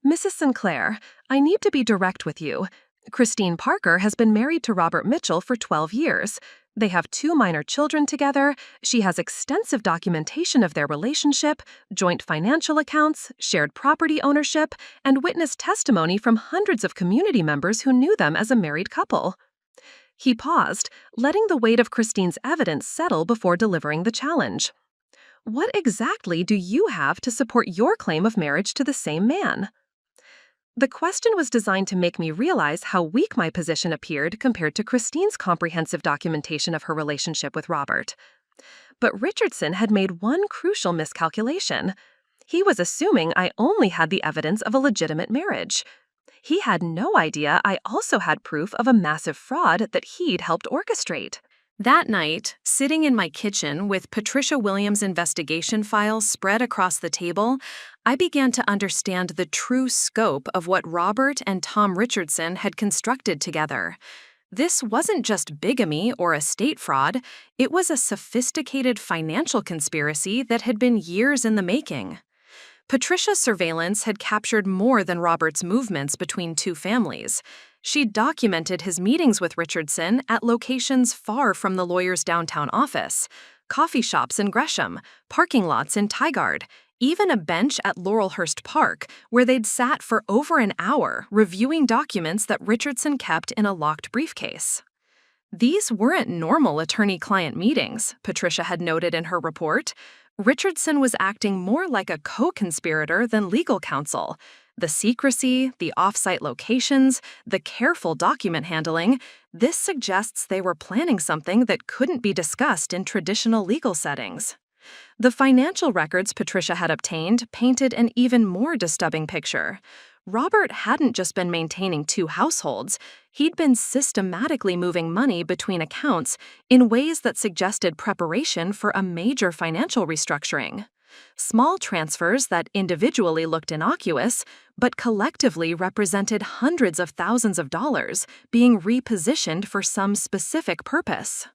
"Mrs. Sinclair, I need to be direct with you. Christine Parker has been married to Robert Mitchell for 12 years. They have 2 minor children together. She has extensive documentation of their relationship, joint financial accounts, shared property ownership, and witness testimony from hundreds of community members who knew them as a married couple." He paused, letting the weight of Christine's evidence settle before delivering the challenge. "What exactly do you have to support your claim of marriage to the same man?" The question was designed to make me realize how weak my position appeared compared to Christine's comprehensive documentation of her relationship with Robert. But Richardson had made one crucial miscalculation. He was assuming I only had the evidence of a legitimate marriage. He had no idea I also had proof of a massive fraud that he'd helped orchestrate. That night, sitting in my kitchen with Patricia Williams' investigation files spread across the table, I began to understand the true scope of what Robert and Tom Richardson had constructed together. This wasn't just bigamy or estate fraud, it was a sophisticated financial conspiracy that had been years in the making. Patricia's surveillance had captured more than Robert's movements between two families. She documented his meetings with Richardson at locations far from the lawyer's downtown office, coffee shops in Gresham, parking lots in Tigard, even a bench at Laurelhurst Park, where they'd sat for over an hour reviewing documents that Richardson kept in a locked briefcase. These weren't normal attorney-client meetings, Patricia had noted in her report. Richardson was acting more like a co-conspirator than legal counsel. The secrecy, the off-site locations, the careful document handling, this suggests they were planning something that couldn't be discussed in traditional legal settings. The financial records Patricia had obtained painted an even more disturbing picture. Robert hadn't just been maintaining two households, he'd been systematically moving money between accounts in ways that suggested preparation for a major financial restructuring. Small transfers that individually looked innocuous, but collectively represented hundreds of thousands of dollars being repositioned for some specific purpose.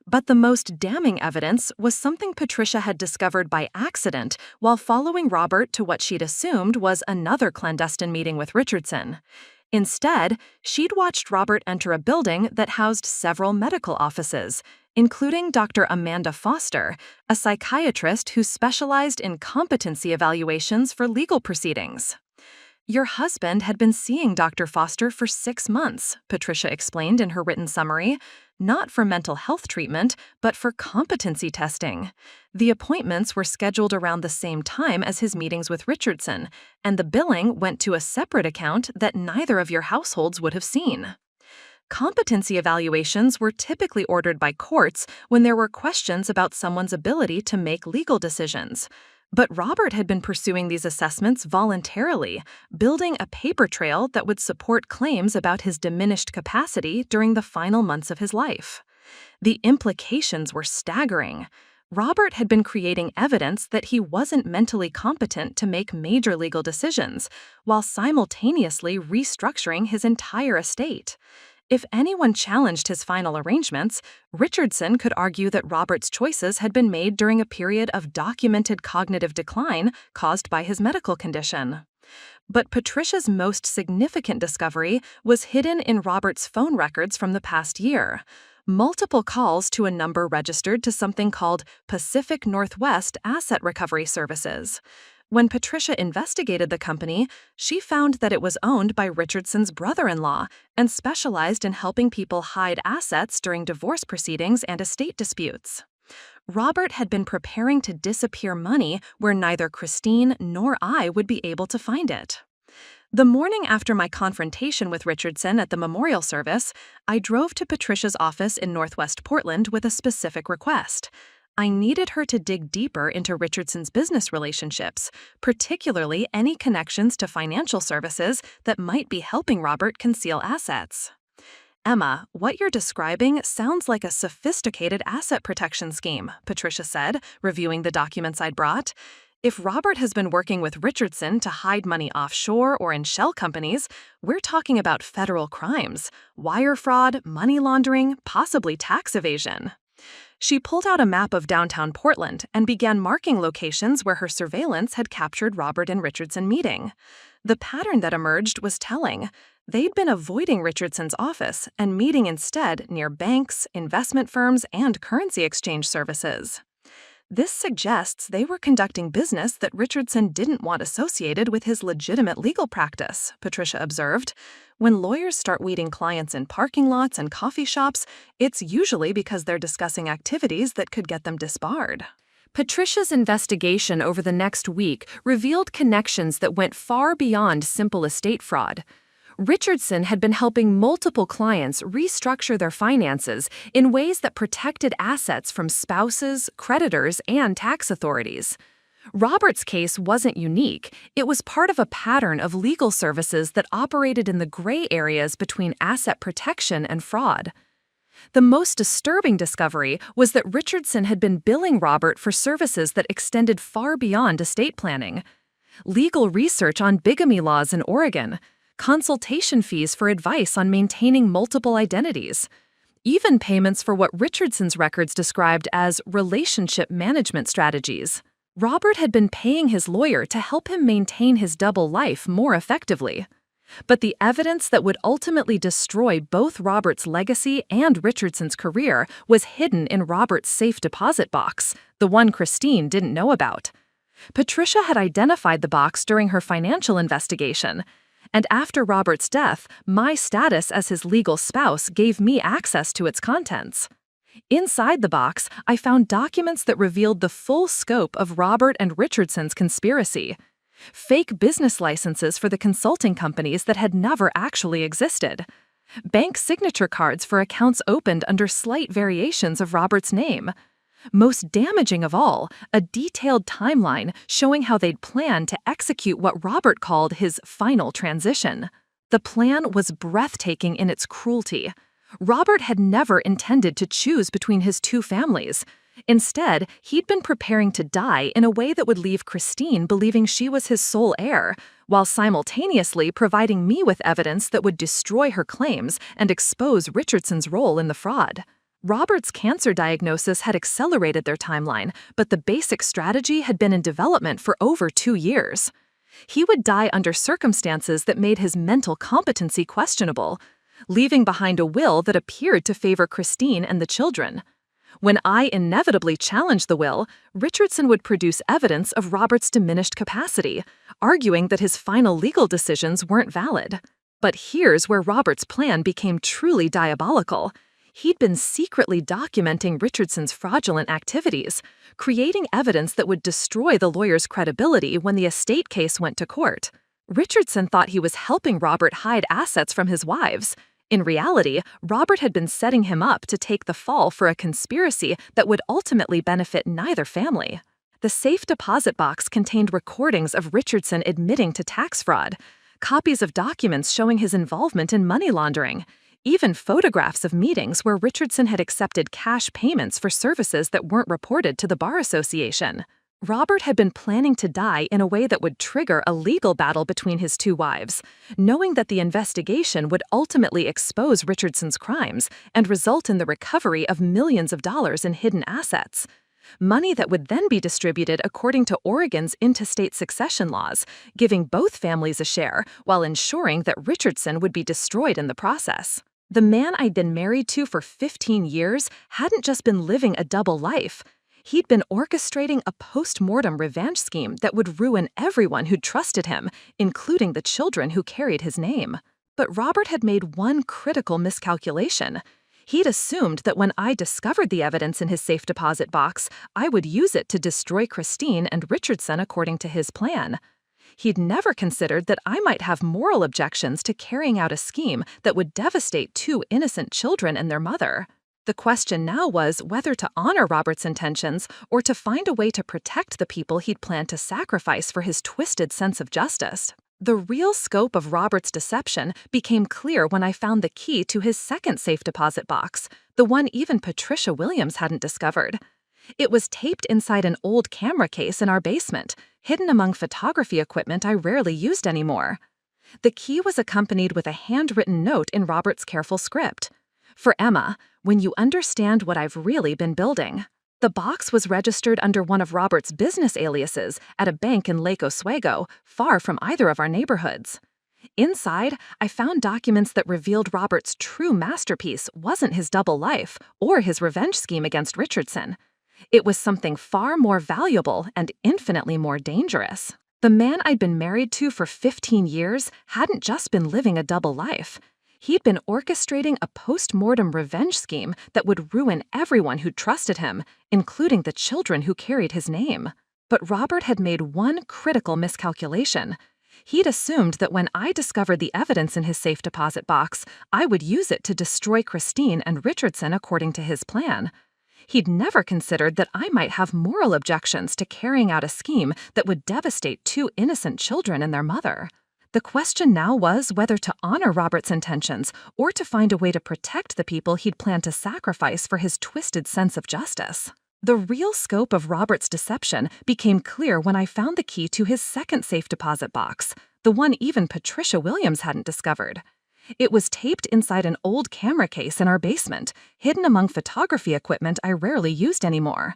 But the most damning evidence was something Patricia had discovered by accident while following Robert to what she'd assumed was another clandestine meeting with Richardson. Instead, she'd watched Robert enter a building that housed several medical offices, including Dr. Amanda Foster, a psychiatrist who specialized in competency evaluations for legal proceedings. "Your husband had been seeing Dr. Foster for 6 months," Patricia explained in her written summary, "not for mental health treatment, but for competency testing. The appointments were scheduled around the same time as his meetings with Richardson, and the billing went to a separate account that neither of your households would have seen." Competency evaluations were typically ordered by courts when there were questions about someone's ability to make legal decisions. But Robert had been pursuing these assessments voluntarily, building a paper trail that would support claims about his diminished capacity during the final months of his life. The implications were staggering. Robert had been creating evidence that he wasn't mentally competent to make major legal decisions, while simultaneously restructuring his entire estate. If anyone challenged his final arrangements, Richardson could argue that Robert's choices had been made during a period of documented cognitive decline caused by his medical condition. But Patricia's most significant discovery was hidden in Robert's phone records from the past year. Multiple calls to a number registered to something called Pacific Northwest Asset Recovery Services. When Patricia investigated the company, she found that it was owned by Richardson's brother-in-law and specialized in helping people hide assets during divorce proceedings and estate disputes. Robert had been preparing to disappear money where neither Christine nor I would be able to find it. The morning after my confrontation with Richardson at the memorial service, I drove to Patricia's office in Northwest Portland with a specific request. I needed her to dig deeper into Richardson's business relationships, particularly any connections to financial services that might be helping Robert conceal assets. "Emma, what you're describing sounds like a sophisticated asset protection scheme," Patricia said, reviewing the documents I'd brought. "If Robert has been working with Richardson to hide money offshore or in shell companies, we're talking about federal crimes, wire fraud, money laundering, possibly tax evasion." She pulled out a map of downtown Portland and began marking locations where her surveillance had captured Robert and Richardson meeting. The pattern that emerged was telling. They'd been avoiding Richardson's office and meeting instead near banks, investment firms, and currency exchange services. This suggests they were conducting business that Richardson didn't want associated with his legitimate legal practice, Patricia observed. When lawyers start weeding clients in parking lots and coffee shops, it's usually because they're discussing activities that could get them disbarred. Patricia's investigation over the next week revealed connections that went far beyond simple estate fraud. Richardson had been helping multiple clients restructure their finances in ways that protected assets from spouses, creditors, and tax authorities. Robert's case wasn't unique. It was part of a pattern of legal services that operated in the gray areas between asset protection and fraud. The most disturbing discovery was that Richardson had been billing Robert for services that extended far beyond estate planning. Legal research on bigamy laws in Oregon, consultation fees for advice on maintaining multiple identities, even payments for what Richardson's records described as relationship management strategies. Robert had been paying his lawyer to help him maintain his double life more effectively. But the evidence that would ultimately destroy both Robert's legacy and Richardson's career was hidden in Robert's safe deposit box, the one Christine didn't know about. Patricia had identified the box during her financial investigation, and after Robert's death, my status as his legal spouse gave me access to its contents. Inside the box, I found documents that revealed the full scope of Robert and Richardson's conspiracy. Fake business licenses for the consulting companies that had never actually existed. Bank signature cards for accounts opened under slight variations of Robert's name. Most damaging of all, a detailed timeline showing how they'd planned to execute what Robert called his final transition. The plan was breathtaking in its cruelty. Robert had never intended to choose between his two families. Instead, he'd been preparing to die in a way that would leave Christine believing she was his sole heir, while simultaneously providing me with evidence that would destroy her claims and expose Richardson's role in the fraud. Robert's cancer diagnosis had accelerated their timeline, but the basic strategy had been in development for over 2 years. He would die under circumstances that made his mental competency questionable, leaving behind a will that appeared to favor Christine and the children. When I inevitably challenged the will, Richardson would produce evidence of Robert's diminished capacity, arguing that his final legal decisions weren't valid. But here's where Robert's plan became truly diabolical. He'd been secretly documenting Richardson's fraudulent activities, creating evidence that would destroy the lawyer's credibility when the estate case went to court. Richardson thought he was helping Robert hide assets from his wives. In reality, Robert had been setting him up to take the fall for a conspiracy that would ultimately benefit neither family. The safe deposit box contained recordings of Richardson admitting to tax fraud, copies of documents showing his involvement in money laundering, even photographs of meetings where Richardson had accepted cash payments for services that weren't reported to the Bar Association. Robert had been planning to die in a way that would trigger a legal battle between his two wives, knowing that the investigation would ultimately expose Richardson's crimes and result in the recovery of millions of dollars in hidden assets. Money that would then be distributed according to Oregon's intestate succession laws, giving both families a share while ensuring that Richardson would be destroyed in the process. The man I'd been married to for 15 years hadn't just been living a double life. He'd been orchestrating a post-mortem revenge scheme that would ruin everyone who trusted him, including the children who carried his name. But Robert had made one critical miscalculation. He'd assumed that when I discovered the evidence in his safe deposit box, I would use it to destroy Christine and Richardson according to his plan. He'd never considered that I might have moral objections to carrying out a scheme that would devastate 2 innocent children and their mother. The question now was whether to honor Robert's intentions or to find a way to protect the people he'd planned to sacrifice for his twisted sense of justice. The real scope of Robert's deception became clear when I found the key to his second safe deposit box, the one even Patricia Williams hadn't discovered. It was taped inside an old camera case in our basement, hidden among photography equipment I rarely used anymore. The key was accompanied with a handwritten note in Robert's careful script. For Emma, when you understand what I've really been building. The box was registered under one of Robert's business aliases at a bank in Lake Oswego, far from either of our neighborhoods. Inside, I found documents that revealed Robert's true masterpiece wasn't his double life or his revenge scheme against Richardson. It was something far more valuable and infinitely more dangerous. The man I'd been married to for 15 years hadn't just been living a double life. He'd been orchestrating a post-mortem revenge scheme that would ruin everyone who trusted him, including the children who carried his name. But Robert had made one critical miscalculation. He'd assumed that when I discovered the evidence in his safe deposit box, I would use it to destroy Christine and Richardson according to his plan. He'd never considered that I might have moral objections to carrying out a scheme that would devastate 2 innocent children and their mother. The question now was whether to honor Robert's intentions or to find a way to protect the people he'd planned to sacrifice for his twisted sense of justice. The real scope of Robert's deception became clear when I found the key to his second safe deposit box, the one even Patricia Williams hadn't discovered. It was taped inside an old camera case in our basement, hidden among photography equipment I rarely used anymore.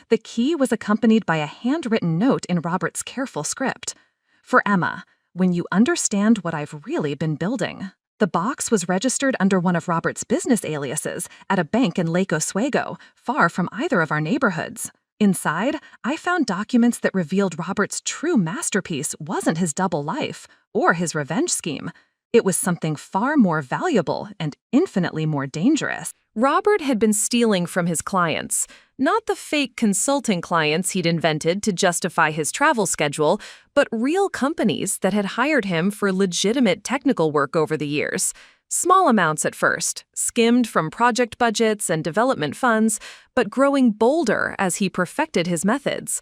The key was accompanied by a handwritten note in Robert's careful script. For Emma, when you understand what I've really been building. The box was registered under one of Robert's business aliases at a bank in Lake Oswego, far from either of our neighborhoods. Inside, I found documents that revealed Robert's true masterpiece wasn't his double life or his revenge scheme. It was something far more valuable and infinitely more dangerous. Robert had been stealing from his clients, not the fake consulting clients he'd invented to justify his travel schedule, but real companies that had hired him for legitimate technical work over the years. Small amounts at first, skimmed from project budgets and development funds, but growing bolder as he perfected his methods.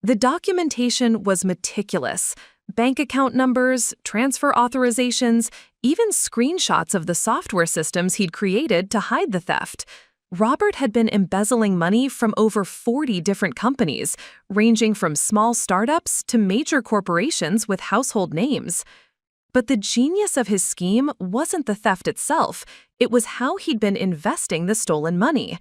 The documentation was meticulous. Bank account numbers, transfer authorizations, even screenshots of the software systems he'd created to hide the theft. Robert had been embezzling money from over 40 different companies, ranging from small startups to major corporations with household names. But the genius of his scheme wasn't the theft itself, it was how he'd been investing the stolen money.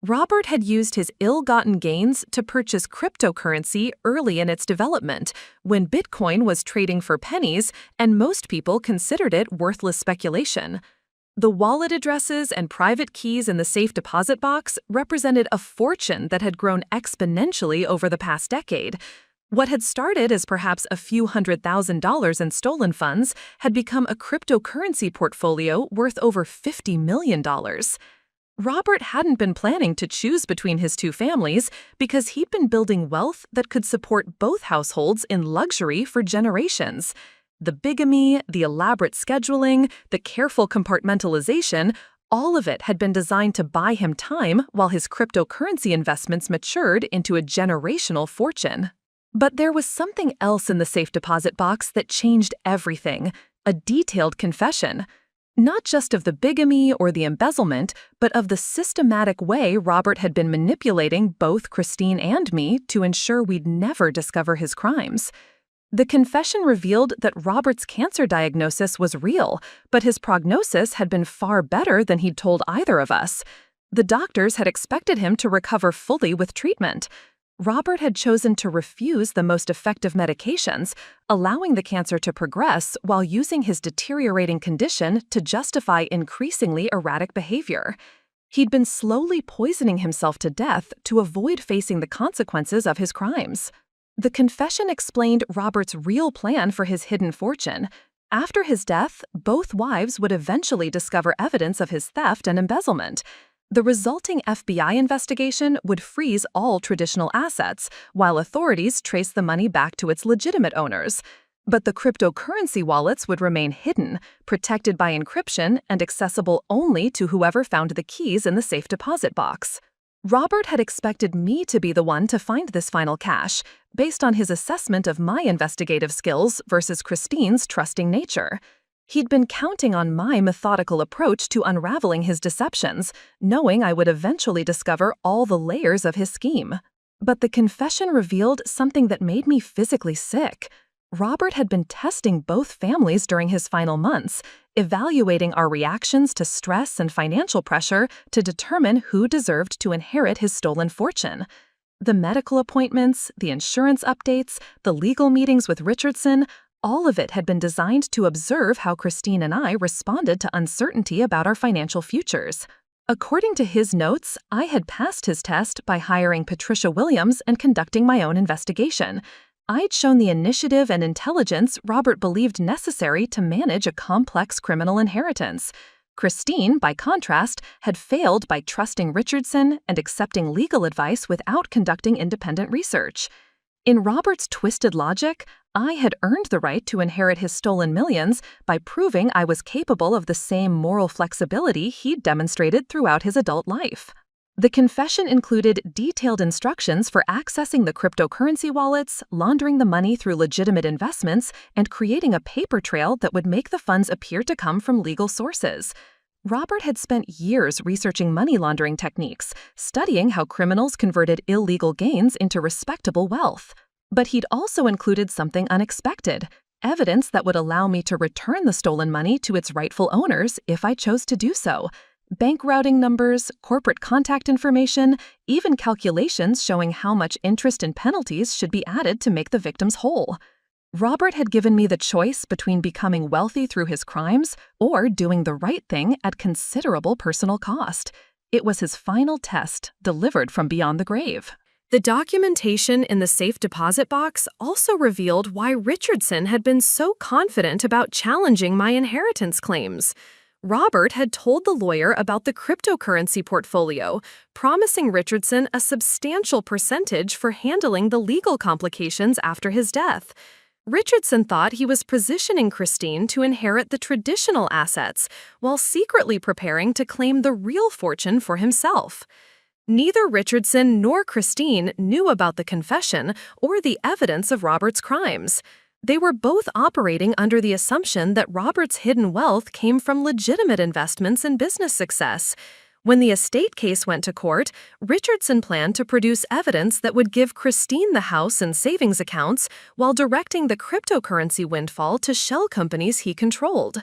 Robert had used his ill-gotten gains to purchase cryptocurrency early in its development, when Bitcoin was trading for pennies and most people considered it worthless speculation. The wallet addresses and private keys in the safe deposit box represented a fortune that had grown exponentially over the past decade. What had started as perhaps a few $100,000 in stolen funds had become a cryptocurrency portfolio worth over $50 million. Robert hadn't been planning to choose between his two families because he'd been building wealth that could support both households in luxury for generations. The bigamy, the elaborate scheduling, the careful compartmentalization, all of it had been designed to buy him time while his cryptocurrency investments matured into a generational fortune. But there was something else in the safe deposit box that changed everything, a detailed confession. Not just of the bigamy or the embezzlement, but of the systematic way Robert had been manipulating both Christine and me to ensure we'd never discover his crimes. The confession revealed that Robert's cancer diagnosis was real, but his prognosis had been far better than he'd told either of us. The doctors had expected him to recover fully with treatment. Robert had chosen to refuse the most effective medications, allowing the cancer to progress while using his deteriorating condition to justify increasingly erratic behavior. He'd been slowly poisoning himself to death to avoid facing the consequences of his crimes. The confession explained Robert's real plan for his hidden fortune. After his death, both wives would eventually discover evidence of his theft and embezzlement. The resulting FBI investigation would freeze all traditional assets, while authorities traced the money back to its legitimate owners. But the cryptocurrency wallets would remain hidden, protected by encryption and accessible only to whoever found the keys in the safe deposit box. Robert had expected me to be the one to find this final cash, based on his assessment of my investigative skills versus Christine's trusting nature. He'd been counting on my methodical approach to unraveling his deceptions, knowing I would eventually discover all the layers of his scheme. But the confession revealed something that made me physically sick. Robert had been testing both families during his final months, evaluating our reactions to stress and financial pressure to determine who deserved to inherit his stolen fortune. The medical appointments, the insurance updates, the legal meetings with Richardson, all of it had been designed to observe how Christine and I responded to uncertainty about our financial futures. According to his notes, I had passed his test by hiring Patricia Williams and conducting my own investigation. I'd shown the initiative and intelligence Robert believed necessary to manage a complex criminal inheritance. Christine, by contrast, had failed by trusting Richardson and accepting legal advice without conducting independent research. In Robert's twisted logic, I had earned the right to inherit his stolen millions by proving I was capable of the same moral flexibility he'd demonstrated throughout his adult life. The confession included detailed instructions for accessing the cryptocurrency wallets, laundering the money through legitimate investments, and creating a paper trail that would make the funds appear to come from legal sources. Robert had spent years researching money laundering techniques, studying how criminals converted illegal gains into respectable wealth. But he'd also included something unexpected: evidence that would allow me to return the stolen money to its rightful owners if I chose to do so. Bank routing numbers, corporate contact information, even calculations showing how much interest and penalties should be added to make the victims whole. Robert had given me the choice between becoming wealthy through his crimes or doing the right thing at considerable personal cost. It was his final test, delivered from beyond the grave. The documentation in the safe deposit box also revealed why Richardson had been so confident about challenging my inheritance claims. Robert had told the lawyer about the cryptocurrency portfolio, promising Richardson a substantial percentage for handling the legal complications after his death. Richardson thought he was positioning Christine to inherit the traditional assets while secretly preparing to claim the real fortune for himself. Neither Richardson nor Christine knew about the confession or the evidence of Robert's crimes. They were both operating under the assumption that Robert's hidden wealth came from legitimate investments and business success. When the estate case went to court, Richardson planned to produce evidence that would give Christine the house and savings accounts while directing the cryptocurrency windfall to shell companies he controlled.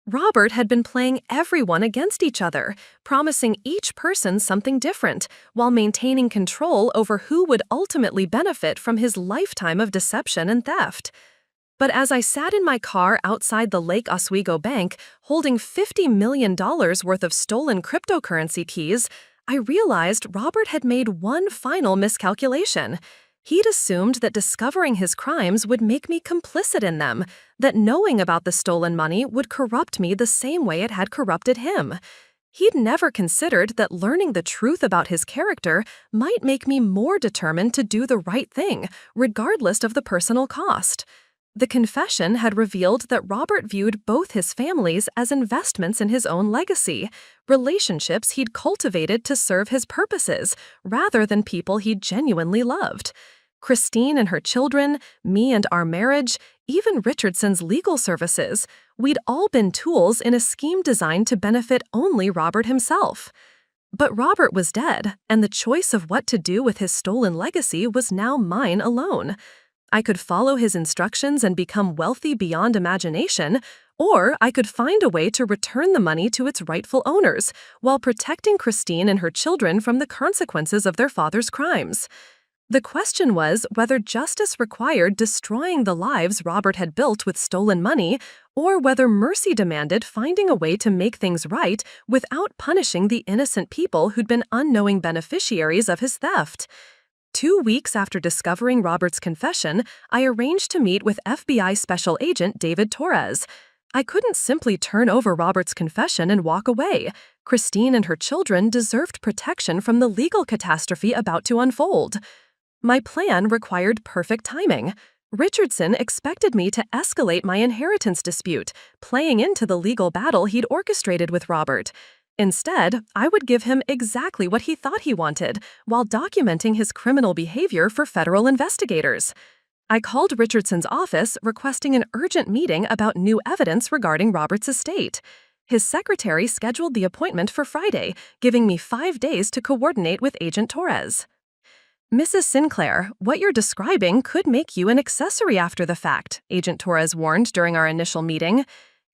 Robert had been playing everyone against each other, promising each person something different, while maintaining control over who would ultimately benefit from his lifetime of deception and theft. But as I sat in my car outside the Lake Oswego Bank, holding $50 million worth of stolen cryptocurrency keys, I realized Robert had made one final miscalculation. He'd assumed that discovering his crimes would make me complicit in them, that knowing about the stolen money would corrupt me the same way it had corrupted him. He'd never considered that learning the truth about his character might make me more determined to do the right thing, regardless of the personal cost. The confession had revealed that Robert viewed both his families as investments in his own legacy, relationships he'd cultivated to serve his purposes, rather than people he genuinely loved. Christine and her children, me and our marriage, even Richardson's legal services, we'd all been tools in a scheme designed to benefit only Robert himself. But Robert was dead, and the choice of what to do with his stolen legacy was now mine alone. I could follow his instructions and become wealthy beyond imagination, or I could find a way to return the money to its rightful owners while protecting Christine and her children from the consequences of their father's crimes. The question was whether justice required destroying the lives Robert had built with stolen money, or whether mercy demanded finding a way to make things right without punishing the innocent people who'd been unknowing beneficiaries of his theft. 2 weeks after discovering Robert's confession, I arranged to meet with FBI Special Agent David Torres. I couldn't simply turn over Robert's confession and walk away. Christine and her children deserved protection from the legal catastrophe about to unfold. My plan required perfect timing. Richardson expected me to escalate my inheritance dispute, playing into the legal battle he'd orchestrated with Robert. Instead, I would give him exactly what he thought he wanted, while documenting his criminal behavior for federal investigators. I called Richardson's office requesting an urgent meeting about new evidence regarding Robert's estate. His secretary scheduled the appointment for Friday, giving me 5 days to coordinate with Agent Torres. Mrs. Sinclair, what you're describing could make you an accessory after the fact, Agent Torres warned during our initial meeting.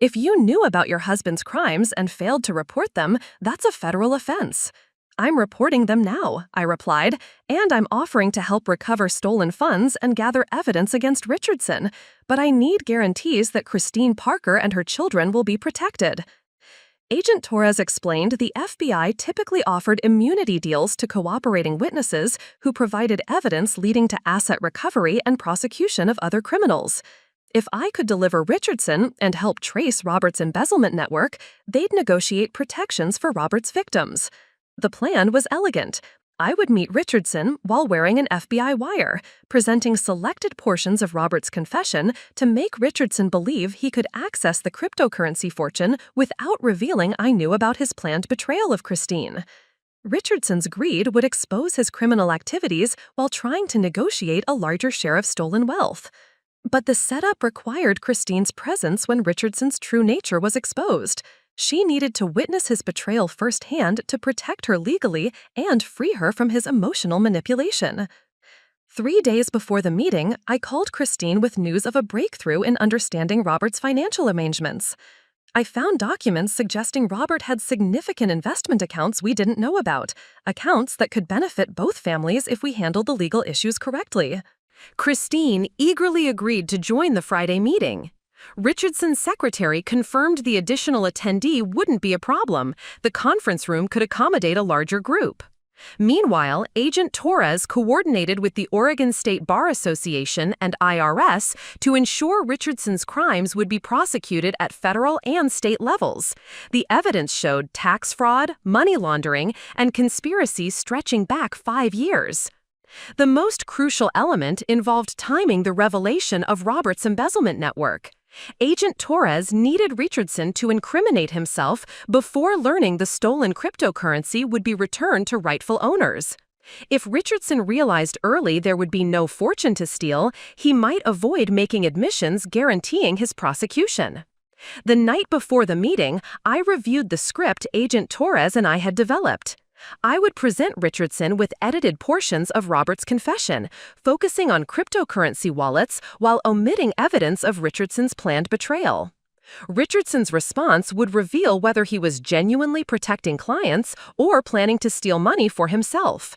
If you knew about your husband's crimes and failed to report them, that's a federal offense. I'm reporting them now, I replied, and I'm offering to help recover stolen funds and gather evidence against Richardson, but I need guarantees that Christine Parker and her children will be protected. Agent Torres explained the FBI typically offered immunity deals to cooperating witnesses who provided evidence leading to asset recovery and prosecution of other criminals. If I could deliver Richardson and help trace Robert's embezzlement network, they'd negotiate protections for Robert's victims. The plan was elegant. I would meet Richardson while wearing an FBI wire, presenting selected portions of Robert's confession to make Richardson believe he could access the cryptocurrency fortune without revealing I knew about his planned betrayal of Christine. Richardson's greed would expose his criminal activities while trying to negotiate a larger share of stolen wealth. But the setup required Christine's presence when Richardson's true nature was exposed. She needed to witness his betrayal firsthand to protect her legally and free her from his emotional manipulation. 3 days before the meeting, I called Christine with news of a breakthrough in understanding Robert's financial arrangements. I found documents suggesting Robert had significant investment accounts we didn't know about, accounts that could benefit both families if we handled the legal issues correctly. Christine eagerly agreed to join the Friday meeting. Richardson's secretary confirmed the additional attendee wouldn't be a problem. The conference room could accommodate a larger group. Meanwhile, Agent Torres coordinated with the Oregon State Bar Association and IRS to ensure Richardson's crimes would be prosecuted at federal and state levels. The evidence showed tax fraud, money laundering, and conspiracy stretching back 5 years. The most crucial element involved timing the revelation of Robert's embezzlement network. Agent Torres needed Richardson to incriminate himself before learning the stolen cryptocurrency would be returned to rightful owners. If Richardson realized early there would be no fortune to steal, he might avoid making admissions guaranteeing his prosecution. The night before the meeting, I reviewed the script Agent Torres and I had developed. I would present Richardson with edited portions of Robert's confession, focusing on cryptocurrency wallets while omitting evidence of Richardson's planned betrayal. Richardson's response would reveal whether he was genuinely protecting clients or planning to steal money for himself.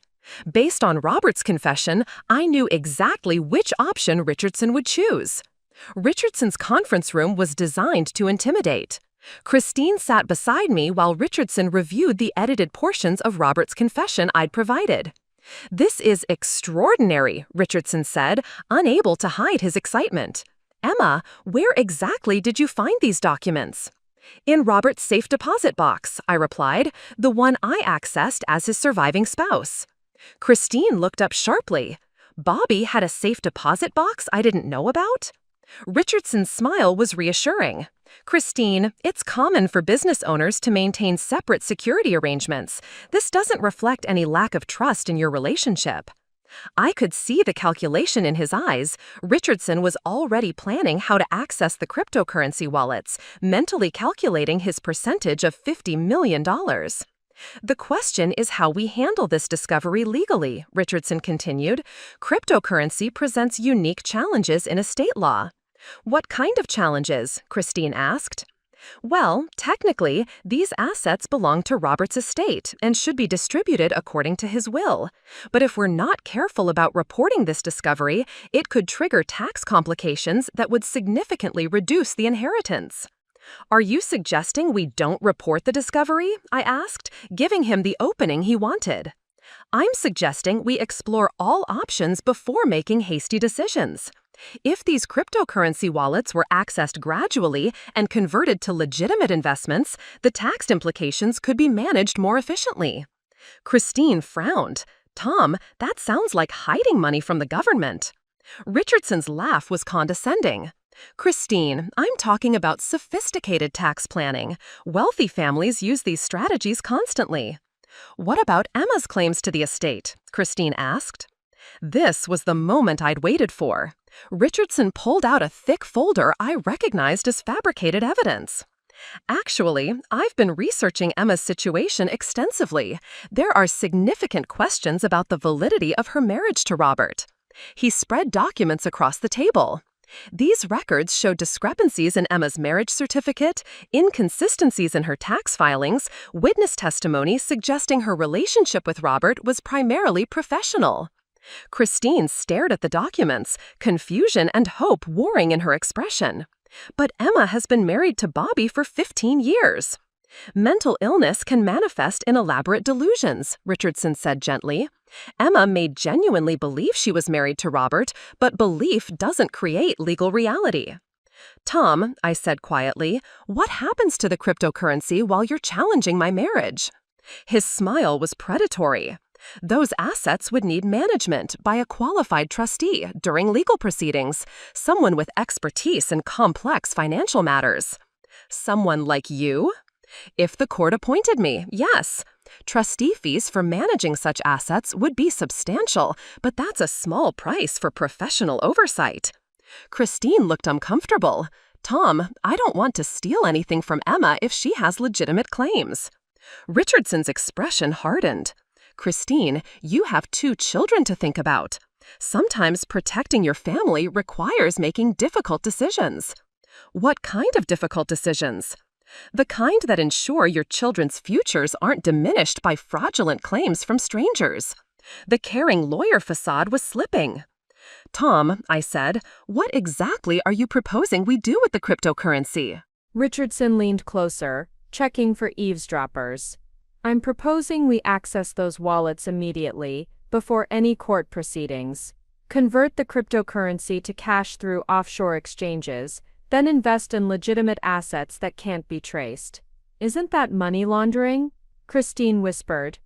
Based on Robert's confession, I knew exactly which option Richardson would choose. Richardson's conference room was designed to intimidate. Christine sat beside me while Richardson reviewed the edited portions of Robert's confession I'd provided. "This is extraordinary," Richardson said, unable to hide his excitement. "Emma, where exactly did you find these documents?" "In Robert's safe deposit box," I replied, "the one I accessed as his surviving spouse." Christine looked up sharply. "Bobby had a safe deposit box I didn't know about?" Richardson's smile was reassuring. "Christine, it's common for business owners to maintain separate security arrangements. This doesn't reflect any lack of trust in your relationship." I could see the calculation in his eyes. Richardson was already planning how to access the cryptocurrency wallets, mentally calculating his percentage of $50 million. "The question is how we handle this discovery legally," Richardson continued. "Cryptocurrency presents unique challenges in estate law." "What kind of challenges?" Christine asked. "Well, technically, these assets belong to Robert's estate and should be distributed according to his will. But if we're not careful about reporting this discovery, it could trigger tax complications that would significantly reduce the inheritance." "Are you suggesting we don't report the discovery?" I asked, giving him the opening he wanted. "I'm suggesting we explore all options before making hasty decisions. If these cryptocurrency wallets were accessed gradually and converted to legitimate investments, the tax implications could be managed more efficiently." Christine frowned. "Tom, that sounds like hiding money from the government." Richardson's laugh was condescending. "Christine, I'm talking about sophisticated tax planning. Wealthy families use these strategies constantly." "What about Emma's claims to the estate?" Christine asked. This was the moment I'd waited for. Richardson pulled out a thick folder I recognized as fabricated evidence. "Actually, I've been researching Emma's situation extensively. There are significant questions about the validity of her marriage to Robert." He spread documents across the table. These records show discrepancies in Emma's marriage certificate, inconsistencies in her tax filings, witness testimony suggesting her relationship with Robert was primarily professional. Christine stared at the documents, confusion and hope warring in her expression. "But Emma has been married to Bobby for 15 years. "Mental illness can manifest in elaborate delusions," Richardson said gently. "Emma may genuinely believe she was married to Robert, but belief doesn't create legal reality." "Tom," I said quietly, "what happens to the cryptocurrency while you're challenging my marriage?" His smile was predatory. "Those assets would need management by a qualified trustee during legal proceedings, someone with expertise in complex financial matters." "Someone like you?" "If the court appointed me, yes. Trustee fees for managing such assets would be substantial, but that's a small price for professional oversight." Christine looked uncomfortable. "Tom, I don't want to steal anything from Emma if she has legitimate claims." Richardson's expression hardened. "Christine, you have 2 children to think about." Sometimes protecting your family requires making difficult decisions. What kind of difficult decisions? The kind that ensure your children's futures aren't diminished by fraudulent claims from strangers. The caring lawyer facade was slipping. Tom, I said, what exactly are you proposing we do with the cryptocurrency? Richardson leaned closer, checking for eavesdroppers. I'm proposing we access those wallets immediately, before any court proceedings. Convert the cryptocurrency to cash through offshore exchanges, then invest in legitimate assets that can't be traced. Isn't that money laundering? Christine whispered.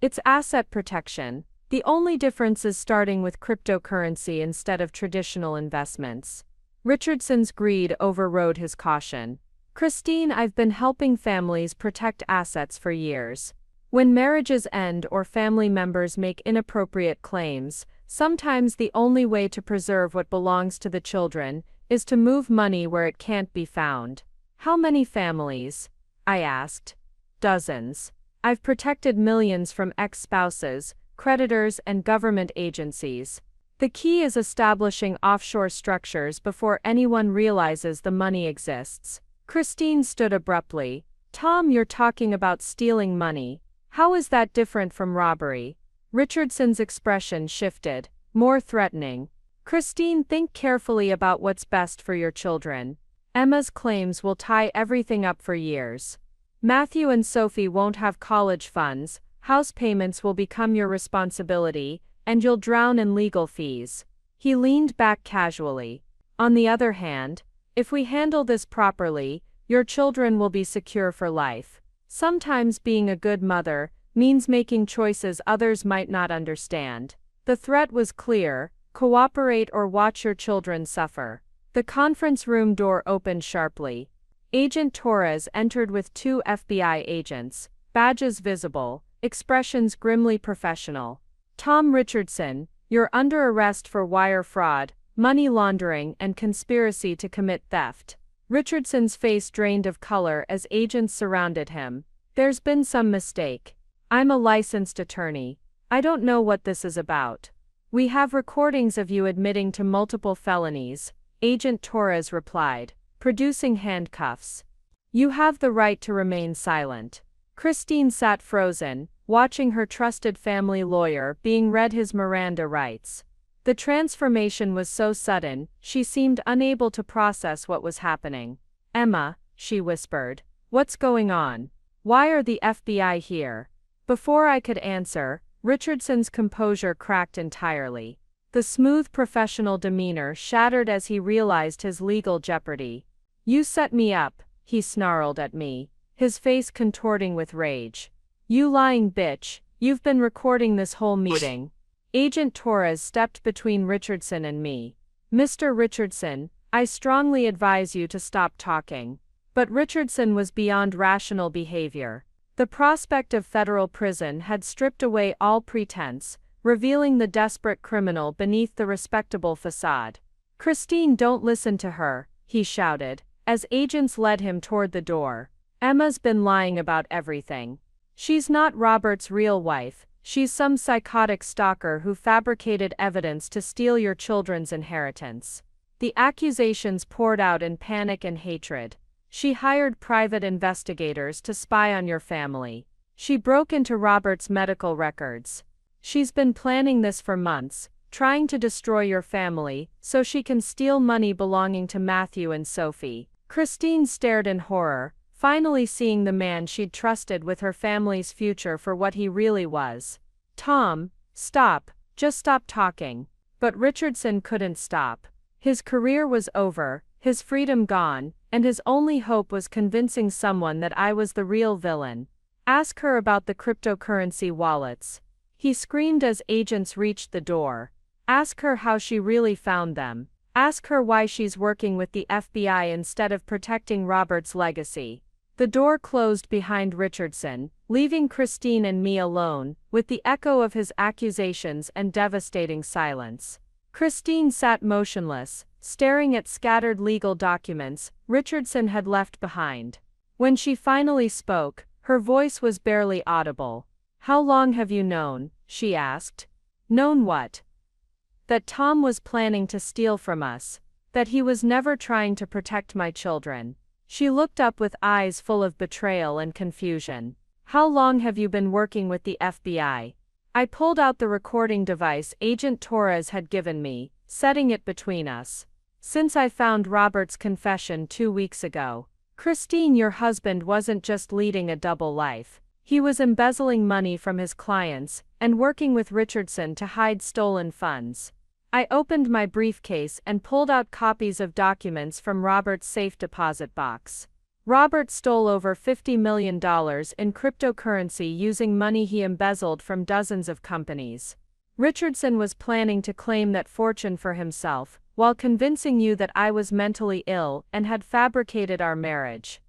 It's asset protection. The only difference is starting with cryptocurrency instead of traditional investments. Richardson's greed overrode his caution. Christine, I've been helping families protect assets for years. When marriages end or family members make inappropriate claims, sometimes the only way to preserve what belongs to the children is to move money where it can't be found. How many families? I asked. Dozens. I've protected millions from ex-spouses, creditors, and government agencies. The key is establishing offshore structures before anyone realizes the money exists. Christine stood abruptly. Tom, you're talking about stealing money. How is that different from robbery? Richardson's expression shifted, more threatening. Christine, think carefully about what's best for your children. Emma's claims will tie everything up for years. Matthew and Sophie won't have college funds, house payments will become your responsibility, and you'll drown in legal fees. He leaned back casually. On the other hand, if we handle this properly, your children will be secure for life. Sometimes being a good mother means making choices others might not understand. The threat was clear: cooperate or watch your children suffer. The conference room door opened sharply. Agent Torres entered with 2 FBI agents, badges visible, expressions grimly professional. Tom Richardson, you're under arrest for wire fraud, money laundering, and conspiracy to commit theft. Richardson's face drained of color as agents surrounded him. There's been some mistake. I'm a licensed attorney. I don't know what this is about. We have recordings of you admitting to multiple felonies, Agent Torres replied, producing handcuffs. You have the right to remain silent. Christine sat frozen, watching her trusted family lawyer being read his Miranda rights. The transformation was so sudden, she seemed unable to process what was happening. Emma, she whispered, what's going on? Why are the FBI here? Before I could answer, Richardson's composure cracked entirely. The smooth professional demeanor shattered as he realized his legal jeopardy. You set me up, he snarled at me, his face contorting with rage. You lying bitch, you've been recording this whole meeting. Agent Torres stepped between Richardson and me. Mr. Richardson, I strongly advise you to stop talking. But Richardson was beyond rational behavior. The prospect of federal prison had stripped away all pretense, revealing the desperate criminal beneath the respectable facade. Christine, don't listen to her, he shouted, as agents led him toward the door. Emma's been lying about everything. She's not Robert's real wife. She's some psychotic stalker who fabricated evidence to steal your children's inheritance. The accusations poured out in panic and hatred. She hired private investigators to spy on your family. She broke into Robert's medical records. She's been planning this for months, trying to destroy your family so she can steal money belonging to Matthew and Sophie. Christine stared in horror, finally seeing the man she'd trusted with her family's future for what he really was. Tom, stop, just stop talking. But Richardson couldn't stop. His career was over, his freedom gone, and his only hope was convincing someone that I was the real villain. Ask her about the cryptocurrency wallets. He screamed as agents reached the door. Ask her how she really found them. Ask her why she's working with the FBI instead of protecting Robert's legacy. The door closed behind Richardson, leaving Christine and me alone, with the echo of his accusations and devastating silence. Christine sat motionless, staring at scattered legal documents Richardson had left behind. When she finally spoke, her voice was barely audible. How long have you known? She asked. Known what? That Tom was planning to steal from us. That he was never trying to protect my children. She looked up with eyes full of betrayal and confusion. How long have you been working with the FBI? I pulled out the recording device Agent Torres had given me, setting it between us. Since I found Robert's confession 2 weeks ago. Christine, your husband wasn't just leading a double life. He was embezzling money from his clients and working with Richardson to hide stolen funds. I opened my briefcase and pulled out copies of documents from Robert's safe deposit box. Robert stole over $50 million in cryptocurrency using money he embezzled from dozens of companies. Richardson was planning to claim that fortune for himself, while convincing you that I was mentally ill and had fabricated our marriage.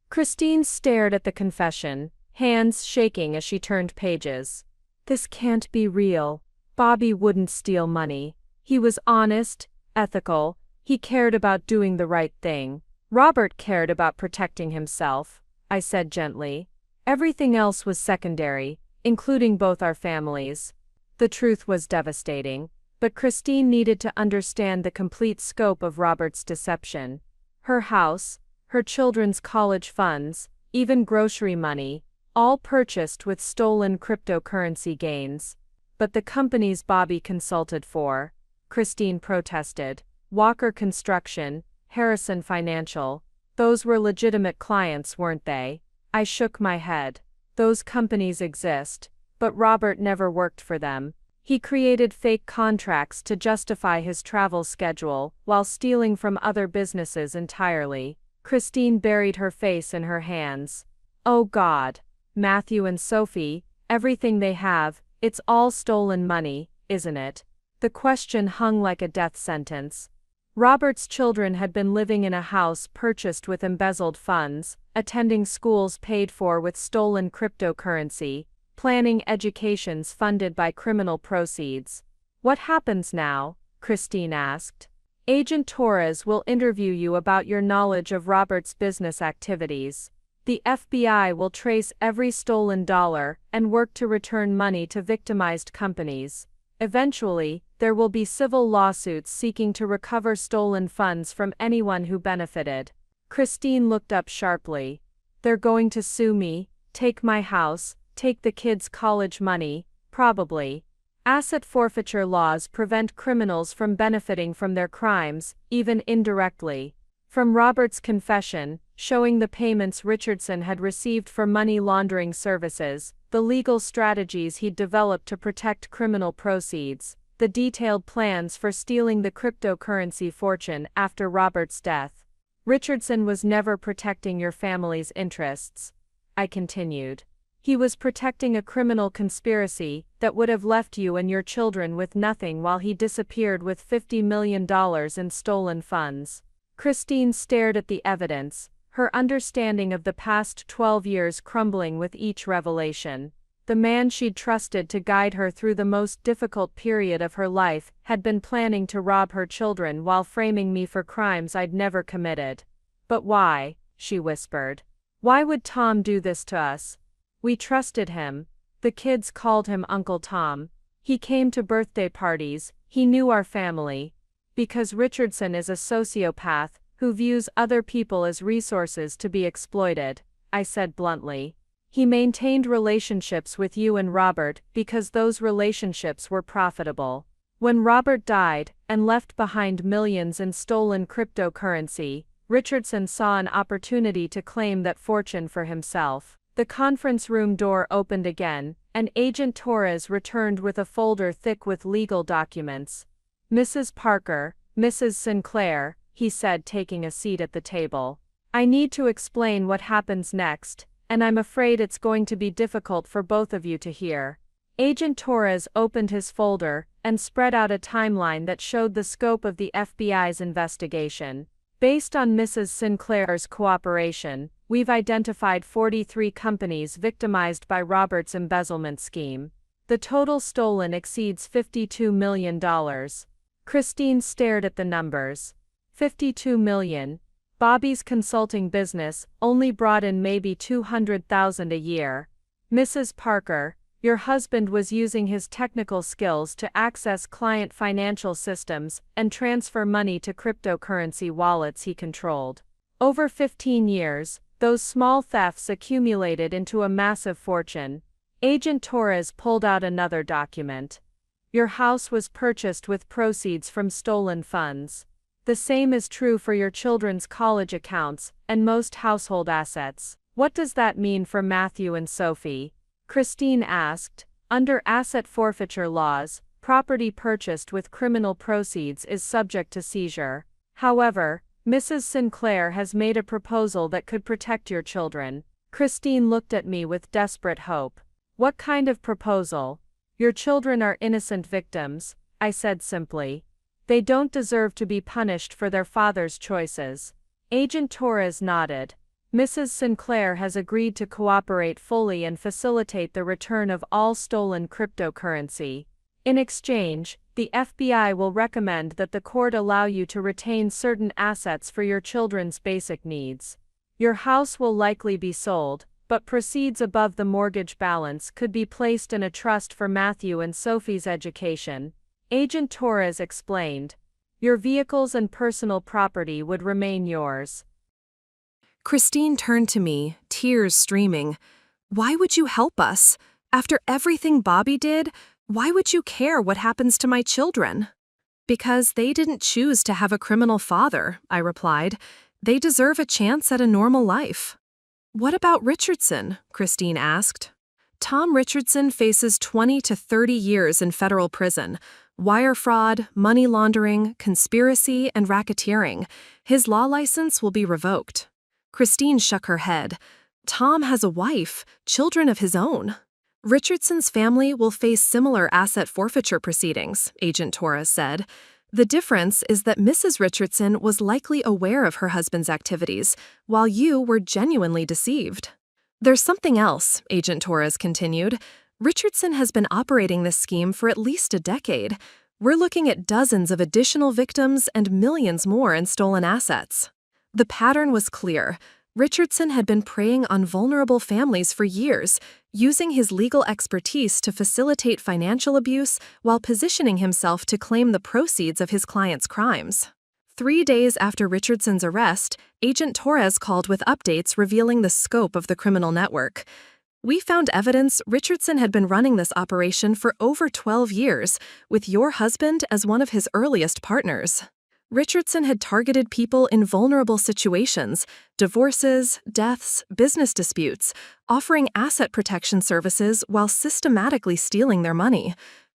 Christine stared at the confession, hands shaking as she turned pages. This can't be real. Bobby wouldn't steal money. He was honest, ethical, he cared about doing the right thing. Robert cared about protecting himself, I said gently. Everything else was secondary, including both our families. The truth was devastating, but Christine needed to understand the complete scope of Robert's deception. Her house, her children's college funds, even grocery money, all purchased with stolen cryptocurrency gains. But the companies Bobby consulted for, Christine protested, Walker Construction, Harrison Financial, those were legitimate clients, weren't they? I shook my head. Those companies exist, but Robert never worked for them. He created fake contracts to justify his travel schedule while stealing from other businesses entirely. Christine buried her face in her hands. Oh God. Matthew and Sophie, everything they have, it's all stolen money, isn't it? The question hung like a death sentence. Robert's children had been living in a house purchased with embezzled funds, attending schools paid for with stolen cryptocurrency, planning educations funded by criminal proceeds. What happens now? Christine asked. Agent Torres will interview you about your knowledge of Robert's business activities. The FBI will trace every stolen dollar and work to return money to victimized companies. Eventually, there will be civil lawsuits seeking to recover stolen funds from anyone who benefited. Christine looked up sharply. They're going to sue me, take my house, take the kids' college money, probably. Asset forfeiture laws prevent criminals from benefiting from their crimes, even indirectly. From Robert's confession, showing the payments Richardson had received for money laundering services, the legal strategies he'd developed to protect criminal proceeds, the detailed plans for stealing the cryptocurrency fortune after Robert's death. Richardson was never protecting your family's interests. I continued. He was protecting a criminal conspiracy that would have left you and your children with nothing while he disappeared with $50 million in stolen funds. Christine stared at the evidence, her understanding of the past 12 years crumbling with each revelation. The man she'd trusted to guide her through the most difficult period of her life had been planning to rob her children while framing me for crimes I'd never committed. But why? She whispered. Why would Tom do this to us? We trusted him. The kids called him Uncle Tom. He came to birthday parties, he knew our family. Because Richardson is a sociopath who views other people as resources to be exploited, I said bluntly. He maintained relationships with you and Robert because those relationships were profitable. When Robert died and left behind millions in stolen cryptocurrency, Richardson saw an opportunity to claim that fortune for himself. The conference room door opened again, and Agent Torres returned with a folder thick with legal documents. Mrs. Parker, Mrs. Sinclair, he said, taking a seat at the table. I need to explain what happens next, and I'm afraid it's going to be difficult for both of you to hear. Agent Torres opened his folder and spread out a timeline that showed the scope of the FBI's investigation. Based on Mrs. Sinclair's cooperation, we've identified 43 companies victimized by Robert's embezzlement scheme. The total stolen exceeds $52 million. Christine stared at the numbers. $52 million. Bobby's consulting business only brought in maybe $200,000 a year. Mrs. Parker, Your husband was using his technical skills to access client financial systems and transfer money to cryptocurrency wallets he controlled. Over 15 years, those small thefts accumulated into a massive fortune. Agent Torres pulled out another document. Your house was purchased with proceeds from stolen funds. The same is true for your children's college accounts and most household assets. What does that mean for Matthew and Sophie? Christine asked. Under asset forfeiture laws, property purchased with criminal proceeds is subject to seizure. However, Mrs. Sinclair has made a proposal that could protect your children. Christine looked at me with desperate hope. What kind of proposal? Your children are innocent victims, I said simply. They don't deserve to be punished for their father's choices. Agent Torres nodded. Mrs. Sinclair has agreed to cooperate fully and facilitate the return of all stolen cryptocurrency. In exchange, the FBI will recommend that the court allow you to retain certain assets for your children's basic needs. Your house will likely be sold, but proceeds above the mortgage balance could be placed in a trust for Matthew and Sophie's education. Agent Torres explained. Your vehicles and personal property would remain yours. Christine turned to me, tears streaming. Why would you help us? After everything Bobby did, why would you care what happens to my children? Because they didn't choose to have a criminal father, I replied. They deserve a chance at a normal life. What about Richardson? Christine asked. Tom Richardson faces 20 to 30 years in federal prison. Wire fraud, money laundering, conspiracy, and racketeering. His law license will be revoked. Christine shook her head. Tom has a wife, children of his own. Richardson's family will face similar asset forfeiture proceedings, Agent Torres said. The difference is that Mrs. Richardson was likely aware of her husband's activities, while you were genuinely deceived. There's something else, Agent Torres continued. Richardson has been operating this scheme for at least a decade. We're looking at dozens of additional victims and millions more in stolen assets. The pattern was clear. Richardson had been preying on vulnerable families for years, using his legal expertise to facilitate financial abuse while positioning himself to claim the proceeds of his clients' crimes. 3 days after Richardson's arrest, Agent Torres called with updates revealing the scope of the criminal network. We found evidence Richardson had been running this operation for over 12 years, with your husband as one of his earliest partners. Richardson had targeted people in vulnerable situations, divorces, deaths, business disputes, offering asset protection services while systematically stealing their money.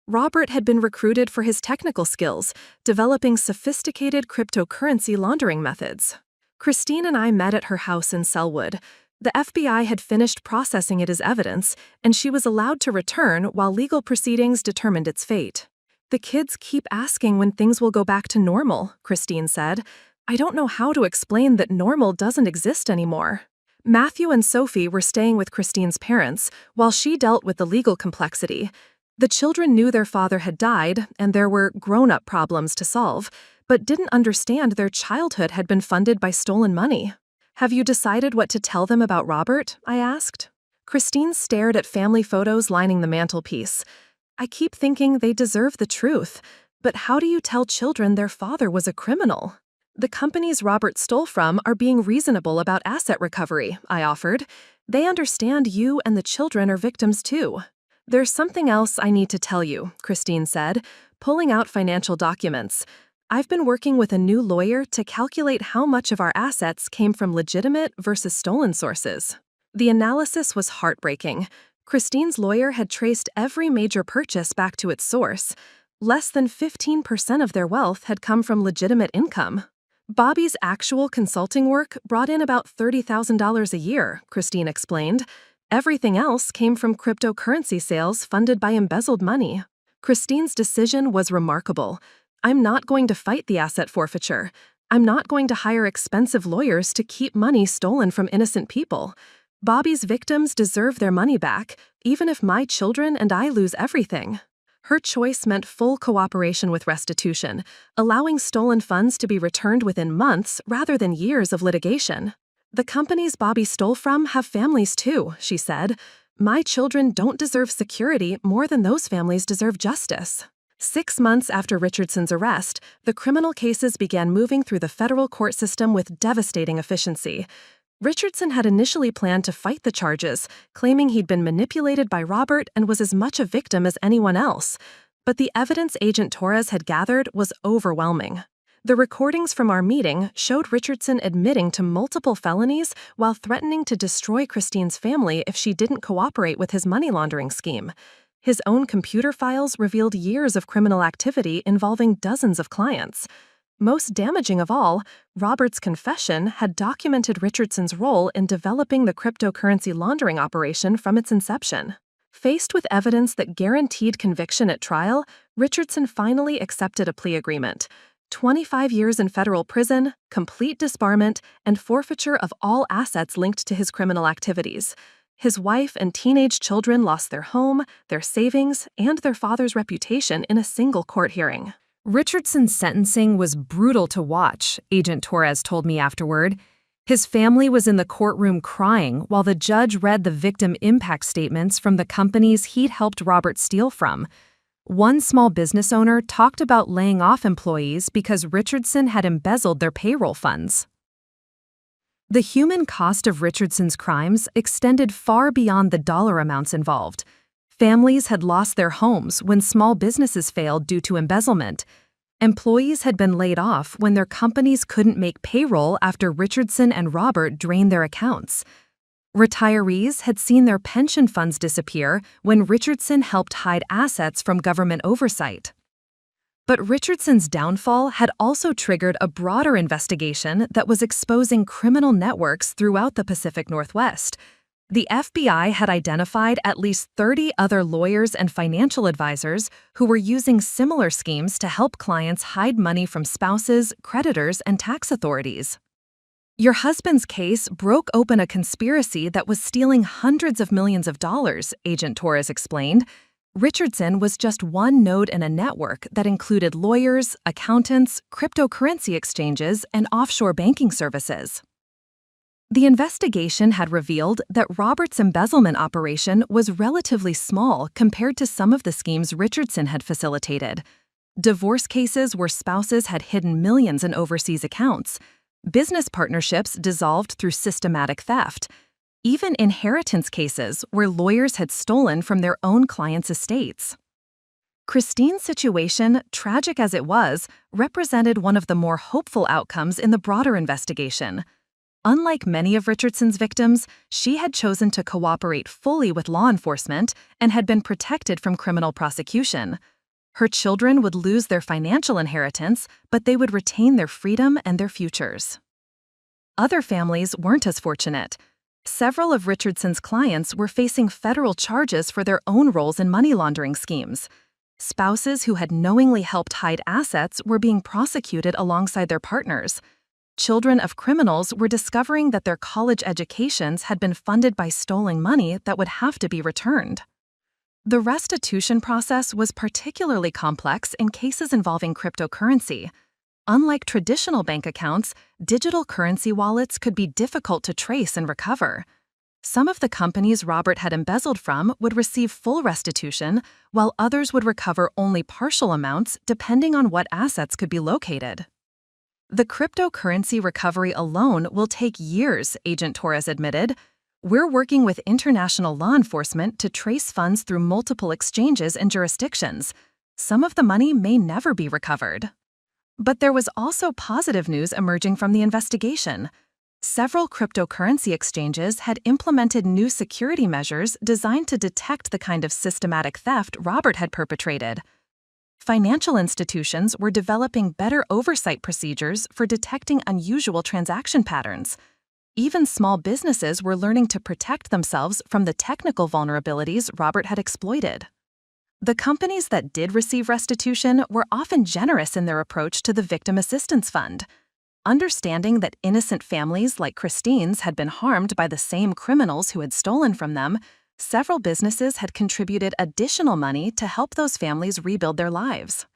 Robert had been recruited for his technical skills, developing sophisticated cryptocurrency laundering methods. Christine and I met at her house in Selwood. The FBI had finished processing it as evidence, and she was allowed to return while legal proceedings determined its fate. The kids keep asking when things will go back to normal, Christine said. I don't know how to explain that normal doesn't exist anymore. Matthew and Sophie were staying with Christine's parents while she dealt with the legal complexity. The children knew their father had died and there were grown-up problems to solve, but didn't understand their childhood had been funded by stolen money. Have you decided what to tell them about Robert? I asked. Christine stared at family photos lining the mantelpiece. I keep thinking they deserve the truth, but how do you tell children their father was a criminal? The companies Robert stole from are being reasonable about asset recovery, I offered. They understand you and the children are victims too. There's something else I need to tell you, Christine said, pulling out financial documents. I've been working with a new lawyer to calculate how much of our assets came from legitimate versus stolen sources. The analysis was heartbreaking. Christine's lawyer had traced every major purchase back to its source. Less than 15% of their wealth had come from legitimate income. Bobby's actual consulting work brought in about $30,000 a year, Christine explained. Everything else came from cryptocurrency sales funded by embezzled money. Christine's decision was remarkable. I'm not going to fight the asset forfeiture. I'm not going to hire expensive lawyers to keep money stolen from innocent people. Bobby's victims deserve their money back, even if my children and I lose everything. Her choice meant full cooperation with restitution, allowing stolen funds to be returned within months rather than years of litigation. The companies Bobby stole from have families too, she said. My children don't deserve security more than those families deserve justice. 6 months after Richardson's arrest, the criminal cases began moving through the federal court system with devastating efficiency. Richardson had initially planned to fight the charges, claiming he'd been manipulated by Robert and was as much a victim as anyone else. But the evidence Agent Torres had gathered was overwhelming. The recordings from our meeting showed Richardson admitting to multiple felonies while threatening to destroy Christine's family if she didn't cooperate with his money laundering scheme. His own computer files revealed years of criminal activity involving dozens of clients. Most damaging of all, Robert's confession had documented Richardson's role in developing the cryptocurrency laundering operation from its inception. Faced with evidence that guaranteed conviction at trial, Richardson finally accepted a plea agreement: 25 years in federal prison, complete disbarment, and forfeiture of all assets linked to his criminal activities. His wife and teenage children lost their home, their savings, and their father's reputation in a single court hearing. Richardson's sentencing was brutal to watch, Agent Torres told me afterward. His family was in the courtroom crying while the judge read the victim impact statements from the companies he'd helped Robert steal from. One small business owner talked about laying off employees because Richardson had embezzled their payroll funds. The human cost of Richardson's crimes extended far beyond the dollar amounts involved. Families had lost their homes when small businesses failed due to embezzlement. Employees had been laid off when their companies couldn't make payroll after Richardson and Robert drained their accounts. Retirees had seen their pension funds disappear when Richardson helped hide assets from government oversight. But Richardson's downfall had also triggered a broader investigation that was exposing criminal networks throughout the Pacific Northwest. The FBI had identified at least 30 other lawyers and financial advisors who were using similar schemes to help clients hide money from spouses, creditors, and tax authorities. Your husband's case broke open a conspiracy that was stealing hundreds of millions of dollars, Agent Torres explained. Richardson was just one node in a network that included lawyers, accountants, cryptocurrency exchanges, and offshore banking services. The investigation had revealed that Robert's embezzlement operation was relatively small compared to some of the schemes Richardson had facilitated. Divorce cases where spouses had hidden millions in overseas accounts, business partnerships dissolved through systematic theft, even inheritance cases where lawyers had stolen from their own clients' estates. Christine's situation, tragic as it was, represented one of the more hopeful outcomes in the broader investigation. Unlike many of Richardson's victims, she had chosen to cooperate fully with law enforcement and had been protected from criminal prosecution. Her children would lose their financial inheritance, but they would retain their freedom and their futures. Other families weren't as fortunate. Several of Richardson's clients were facing federal charges for their own roles in money laundering schemes. Spouses who had knowingly helped hide assets were being prosecuted alongside their partners. Children of criminals were discovering that their college educations had been funded by stolen money that would have to be returned. The restitution process was particularly complex in cases involving cryptocurrency. Unlike traditional bank accounts, digital currency wallets could be difficult to trace and recover. Some of the companies Robert had embezzled from would receive full restitution, while others would recover only partial amounts depending on what assets could be located. The cryptocurrency recovery alone will take years, Agent Torres admitted. We're working with international law enforcement to trace funds through multiple exchanges and jurisdictions. Some of the money may never be recovered. But there was also positive news emerging from the investigation. Several cryptocurrency exchanges had implemented new security measures designed to detect the kind of systematic theft Robert had perpetrated. Financial institutions were developing better oversight procedures for detecting unusual transaction patterns. Even small businesses were learning to protect themselves from the technical vulnerabilities Robert had exploited. The companies that did receive restitution were often generous in their approach to the Victim Assistance Fund. Understanding that innocent families like Christine's had been harmed by the same criminals who had stolen from them, several businesses had contributed additional money to help those families rebuild their lives.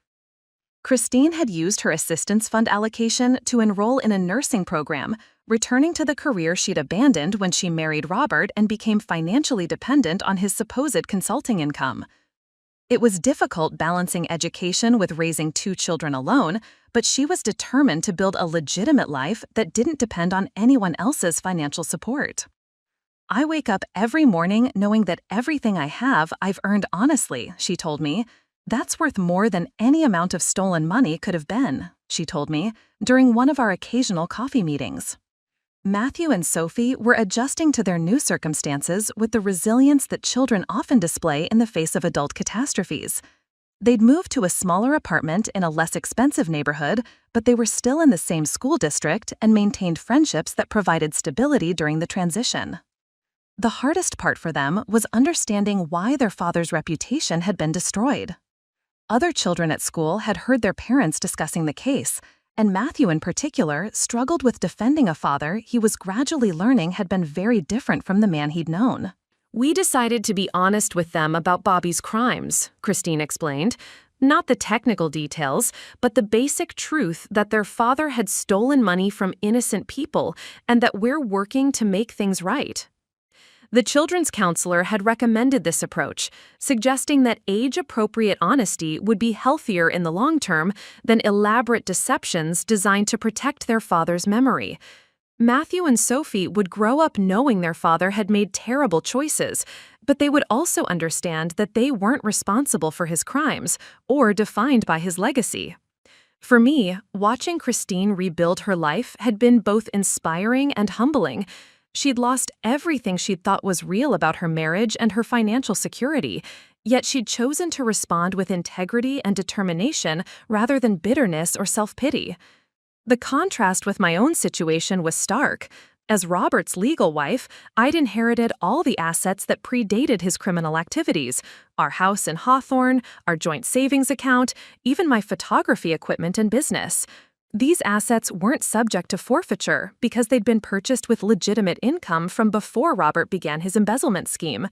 Christine had used her assistance fund allocation to enroll in a nursing program, returning to the career she'd abandoned when she married Robert and became financially dependent on his supposed consulting income. It was difficult balancing education with raising 2 children alone, but she was determined to build a legitimate life that didn't depend on anyone else's financial support. "I wake up every morning knowing that everything I have I've earned honestly," she told me. "That's worth more than any amount of stolen money could have been," she told me, during one of our occasional coffee meetings. Matthew and Sophie were adjusting to their new circumstances with the resilience that children often display in the face of adult catastrophes. They'd moved to a smaller apartment in a less expensive neighborhood, but they were still in the same school district and maintained friendships that provided stability during the transition. The hardest part for them was understanding why their father's reputation had been destroyed. Other children at school had heard their parents discussing the case, and Matthew in particular struggled with defending a father he was gradually learning had been very different from the man he'd known. We decided to be honest with them about Bobby's crimes, Christine explained. Not the technical details, but the basic truth that their father had stolen money from innocent people and that we're working to make things right. The children's counselor had recommended this approach, suggesting that age-appropriate honesty would be healthier in the long term than elaborate deceptions designed to protect their father's memory. Matthew and Sophie would grow up knowing their father had made terrible choices, but they would also understand that they weren't responsible for his crimes or defined by his legacy. For me, watching Christine rebuild her life had been both inspiring and humbling. She'd lost everything she'd thought was real about her marriage and her financial security, yet she'd chosen to respond with integrity and determination rather than bitterness or self-pity. The contrast with my own situation was stark. As Robert's legal wife, I'd inherited all the assets that predated his criminal activities: our house in Hawthorne, our joint savings account, even my photography equipment and business. These assets weren't subject to forfeiture because they'd been purchased with legitimate income from before Robert began his embezzlement scheme.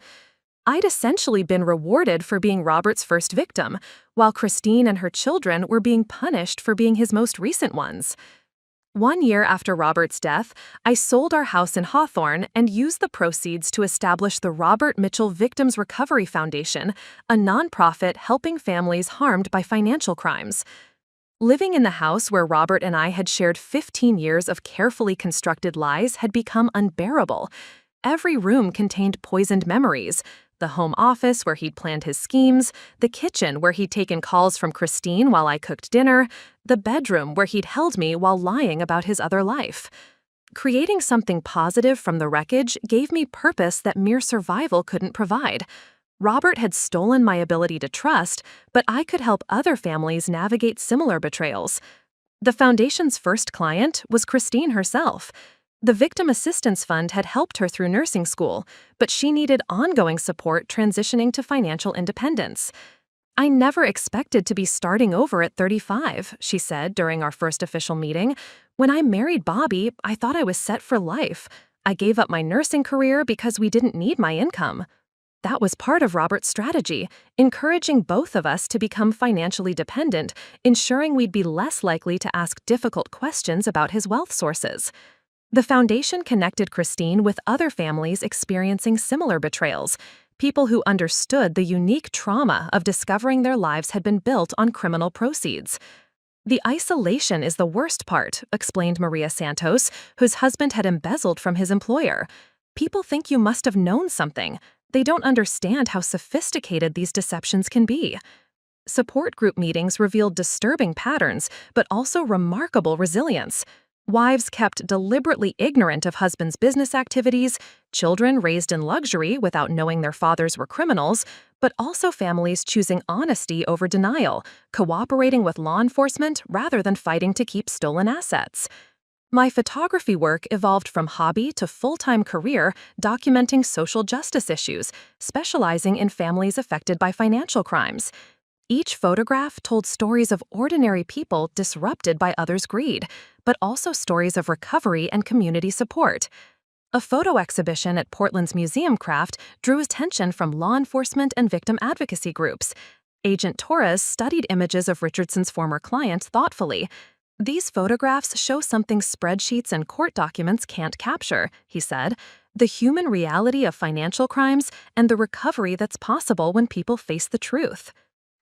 I'd essentially been rewarded for being Robert's first victim, while Christine and her children were being punished for being his most recent ones. 1 year after Robert's death, I sold our house in Hawthorne and used the proceeds to establish the Robert Mitchell Victims Recovery Foundation, a nonprofit helping families harmed by financial crimes. Living in the house where Robert and I had shared 15 years of carefully constructed lies had become unbearable. Every room contained poisoned memories: the home office where he'd planned his schemes, the kitchen where he'd taken calls from Christine while I cooked dinner, the bedroom where he'd held me while lying about his other life. Creating something positive from the wreckage gave me purpose that mere survival couldn't provide. Robert had stolen my ability to trust, but I could help other families navigate similar betrayals. The foundation's first client was Christine herself. The Victim Assistance Fund had helped her through nursing school, but she needed ongoing support transitioning to financial independence. "I never expected to be starting over at 35, she said during our first official meeting. "When I married Bobby, I thought I was set for life. I gave up my nursing career because we didn't need my income." That was part of Robert's strategy, encouraging both of us to become financially dependent, ensuring we'd be less likely to ask difficult questions about his wealth sources. The foundation connected Christine with other families experiencing similar betrayals, people who understood the unique trauma of discovering their lives had been built on criminal proceeds. "The isolation is the worst part," explained Maria Santos, whose husband had embezzled from his employer. "People think you must have known something. They don't understand how sophisticated these deceptions can be." Support group meetings revealed disturbing patterns, but also remarkable resilience. Wives kept deliberately ignorant of husbands' business activities, children raised in luxury without knowing their fathers were criminals, but also families choosing honesty over denial, cooperating with law enforcement rather than fighting to keep stolen assets. My photography work evolved from hobby to full-time career, documenting social justice issues, specializing in families affected by financial crimes. Each photograph told stories of ordinary people disrupted by others' greed, but also stories of recovery and community support. A photo exhibition at Portland's Museum Craft drew attention from law enforcement and victim advocacy groups. Agent Torres studied images of Richardson's former client thoughtfully. "These photographs show something spreadsheets and court documents can't capture," he said. "The human reality of financial crimes and the recovery that's possible when people face the truth."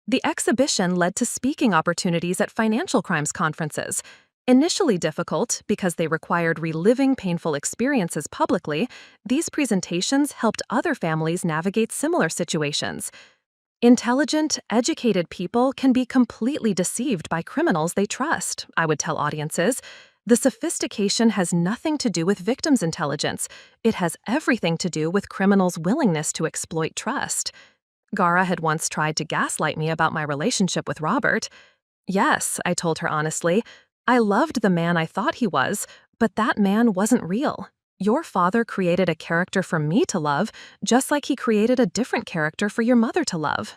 The exhibition led to speaking opportunities at financial crimes conferences. Initially difficult because they required reliving painful experiences publicly, these presentations helped other families navigate similar situations. Intelligent, educated people can be completely deceived by criminals they trust, I would tell audiences. The sophistication has nothing to do with victims' intelligence. It has everything to do with criminals' willingness to exploit trust. Gara had once tried to gaslight me about my relationship with Robert. "Yes," I told her honestly, "I loved the man I thought he was, but that man wasn't real. Your father created a character for me to love, just like he created a different character for your mother to love."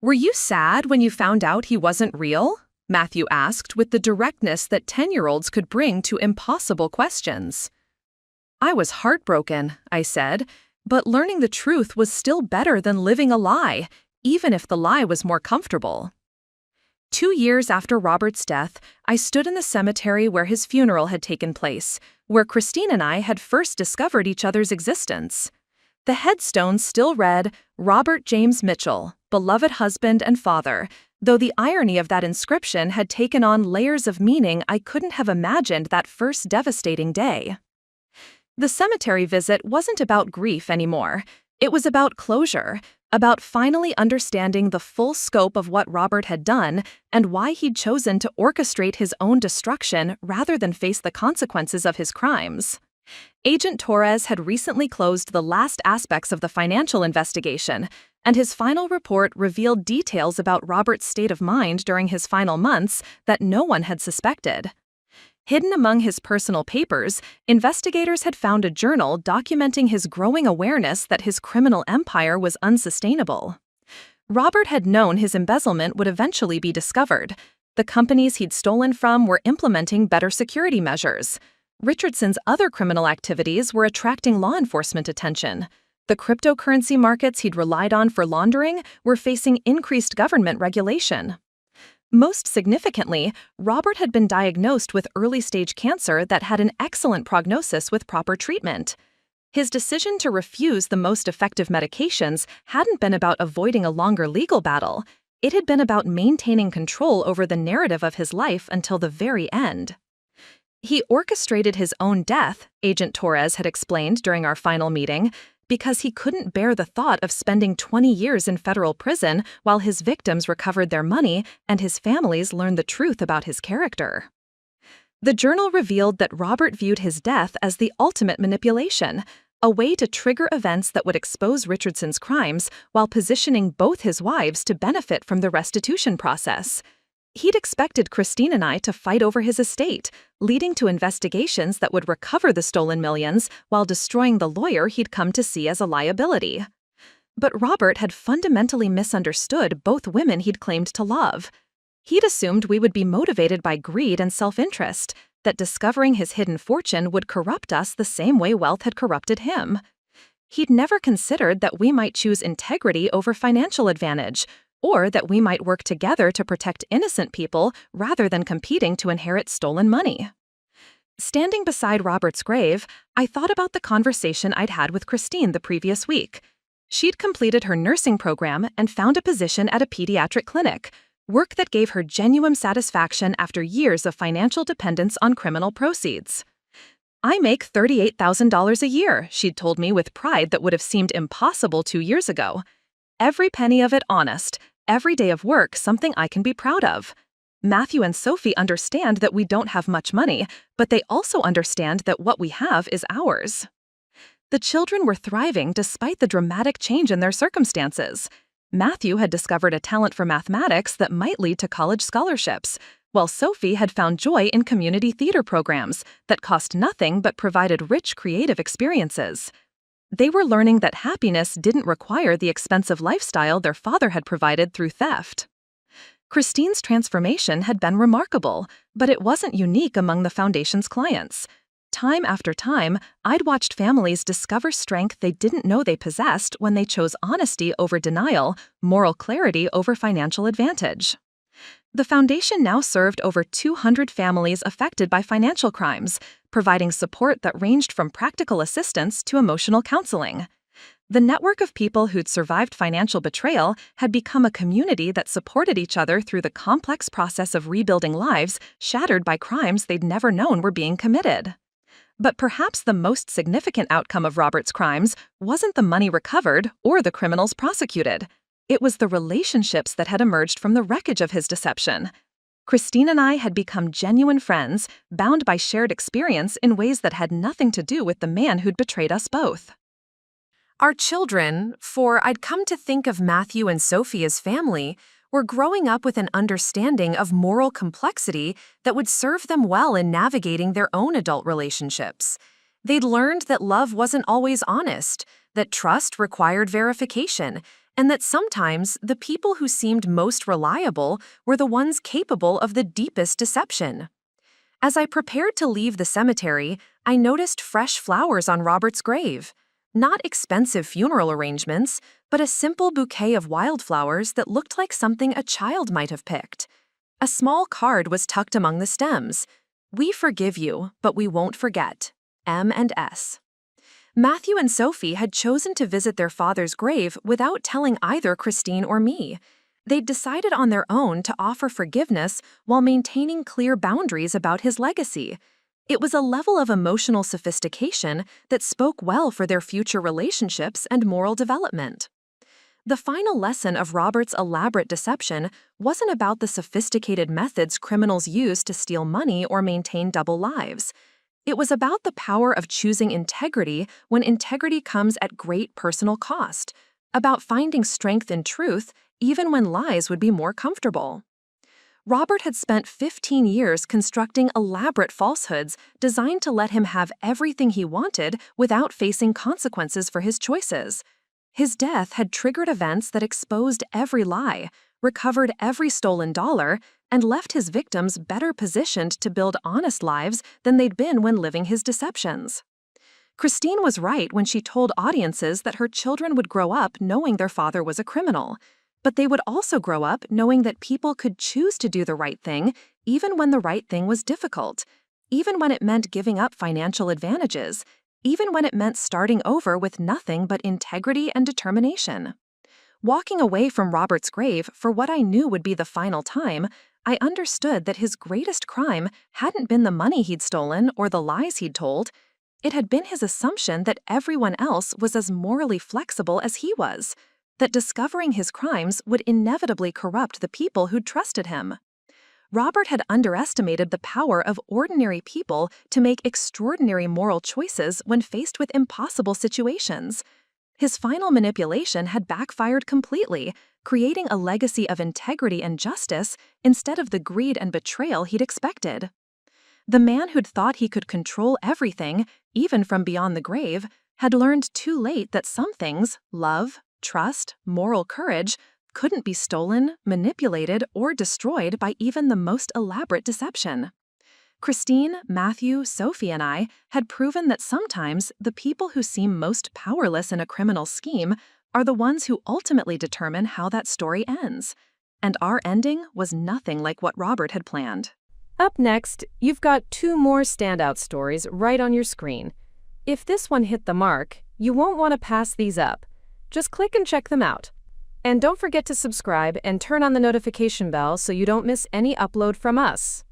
Were you sad when you found out he wasn't real? Matthew asked with the directness that 10-year-olds could bring to impossible questions. "I was heartbroken," I said, "but learning the truth was still better than living a lie, even if the lie was more comfortable." 2 years after Robert's death, I stood in the cemetery where his funeral had taken place, where Christine and I had first discovered each other's existence. The headstone still read, "Robert James Mitchell, beloved husband and father," though the irony of that inscription had taken on layers of meaning I couldn't have imagined that first devastating day. The cemetery visit wasn't about grief anymore. It was about closure, about finally understanding the full scope of what Robert had done and why he'd chosen to orchestrate his own destruction rather than face the consequences of his crimes. Agent Torres had recently closed the last aspects of the financial investigation, and his final report revealed details about Robert's state of mind during his final months that no one had suspected. Hidden among his personal papers, investigators had found a journal documenting his growing awareness that his criminal empire was unsustainable. Robert had known his embezzlement would eventually be discovered. The companies he'd stolen from were implementing better security measures. Richardson's other criminal activities were attracting law enforcement attention. The cryptocurrency markets he'd relied on for laundering were facing increased government regulation. Most significantly, Robert had been diagnosed with early-stage cancer that had an excellent prognosis with proper treatment. His decision to refuse the most effective medications hadn't been about avoiding a longer legal battle. It had been about maintaining control over the narrative of his life until the very end. He orchestrated his own death, Agent Torres had explained during our final meeting, because he couldn't bear the thought of spending 20 years in federal prison while his victims recovered their money and his families learned the truth about his character. The journal revealed that Robert viewed his death as the ultimate manipulation, a way to trigger events that would expose Richardson's crimes while positioning both his wives to benefit from the restitution process. He'd expected Christine and I to fight over his estate, leading to investigations that would recover the stolen millions while destroying the lawyer he'd come to see as a liability. But Robert had fundamentally misunderstood both women he'd claimed to love. He'd assumed we would be motivated by greed and self-interest, that discovering his hidden fortune would corrupt us the same way wealth had corrupted him. He'd never considered that we might choose integrity over financial advantage, or that we might work together to protect innocent people rather than competing to inherit stolen money. Standing beside Robert's grave, I thought about the conversation I'd had with Christine the previous week. She'd completed her nursing program and found a position at a pediatric clinic, work that gave her genuine satisfaction after years of financial dependence on criminal proceeds. "I make $38,000 a year," she'd told me with pride that would have seemed impossible 2 years ago. "Every penny of it honest. Every day of work something I can be proud of. Matthew and Sophie understand that we don't have much money, but they also understand that what we have is ours." The children were thriving despite the dramatic change in their circumstances. Matthew had discovered a talent for mathematics that might lead to college scholarships, while Sophie had found joy in community theater programs that cost nothing but provided rich creative experiences. They were learning that happiness didn't require the expensive lifestyle their father had provided through theft. Christine's transformation had been remarkable, but it wasn't unique among the Foundation's clients. Time after time, I'd watched families discover strength they didn't know they possessed when they chose honesty over denial, moral clarity over financial advantage. The foundation now served over 200 families affected by financial crimes, providing support that ranged from practical assistance to emotional counseling. The network of people who'd survived financial betrayal had become a community that supported each other through the complex process of rebuilding lives shattered by crimes they'd never known were being committed. But perhaps the most significant outcome of Robert's crimes wasn't the money recovered or the criminals prosecuted. It was the relationships that had emerged from the wreckage of his deception. Christine and I had become genuine friends, bound by shared experience in ways that had nothing to do with the man who'd betrayed us both. Our children, for I'd come to think of Matthew and Sophie as family, were growing up with an understanding of moral complexity that would serve them well in navigating their own adult relationships. They'd learned that love wasn't always honest, that trust required verification, and that sometimes the people who seemed most reliable were the ones capable of the deepest deception. As I prepared to leave the cemetery, I noticed fresh flowers on Robert's grave. Not expensive funeral arrangements, but a simple bouquet of wildflowers that looked like something a child might have picked. A small card was tucked among the stems. "We forgive you, but we won't forget. M&S." Matthew and Sophie had chosen to visit their father's grave without telling either Christine or me. They'd decided on their own to offer forgiveness while maintaining clear boundaries about his legacy. It was a level of emotional sophistication that spoke well for their future relationships and moral development. The final lesson of Robert's elaborate deception wasn't about the sophisticated methods criminals use to steal money or maintain double lives. It was about the power of choosing integrity when integrity comes at great personal cost, about finding strength in truth even when lies would be more comfortable. Robert had spent 15 years constructing elaborate falsehoods designed to let him have everything he wanted without facing consequences for his choices. His death had triggered events that exposed every lie, recovered every stolen dollar, and left his victims better positioned to build honest lives than they'd been when living his deceptions. Christine was right when she told audiences that her children would grow up knowing their father was a criminal. But they would also grow up knowing that people could choose to do the right thing even when the right thing was difficult, even when it meant giving up financial advantages, even when it meant starting over with nothing but integrity and determination. Walking away from Robert's grave for what I knew would be the final time, I understood that his greatest crime hadn't been the money he'd stolen or the lies he'd told. It had been his assumption that everyone else was as morally flexible as he was, that discovering his crimes would inevitably corrupt the people who'd trusted him. Robert had underestimated the power of ordinary people to make extraordinary moral choices when faced with impossible situations. His final manipulation had backfired completely, creating a legacy of integrity and justice instead of the greed and betrayal he'd expected. The man who'd thought he could control everything, even from beyond the grave, had learned too late that some things, love, trust, moral courage, couldn't be stolen, manipulated, or destroyed by even the most elaborate deception. Christine, Matthew, Sophie, and I had proven that sometimes the people who seem most powerless in a criminal scheme are the ones who ultimately determine how that story ends. And our ending was nothing like what Robert had planned. Up next, you've got 2 more standout stories right on your screen. If this one hit the mark, you won't want to pass these up. Just click and check them out. And don't forget to subscribe and turn on the notification bell so you don't miss any upload from us.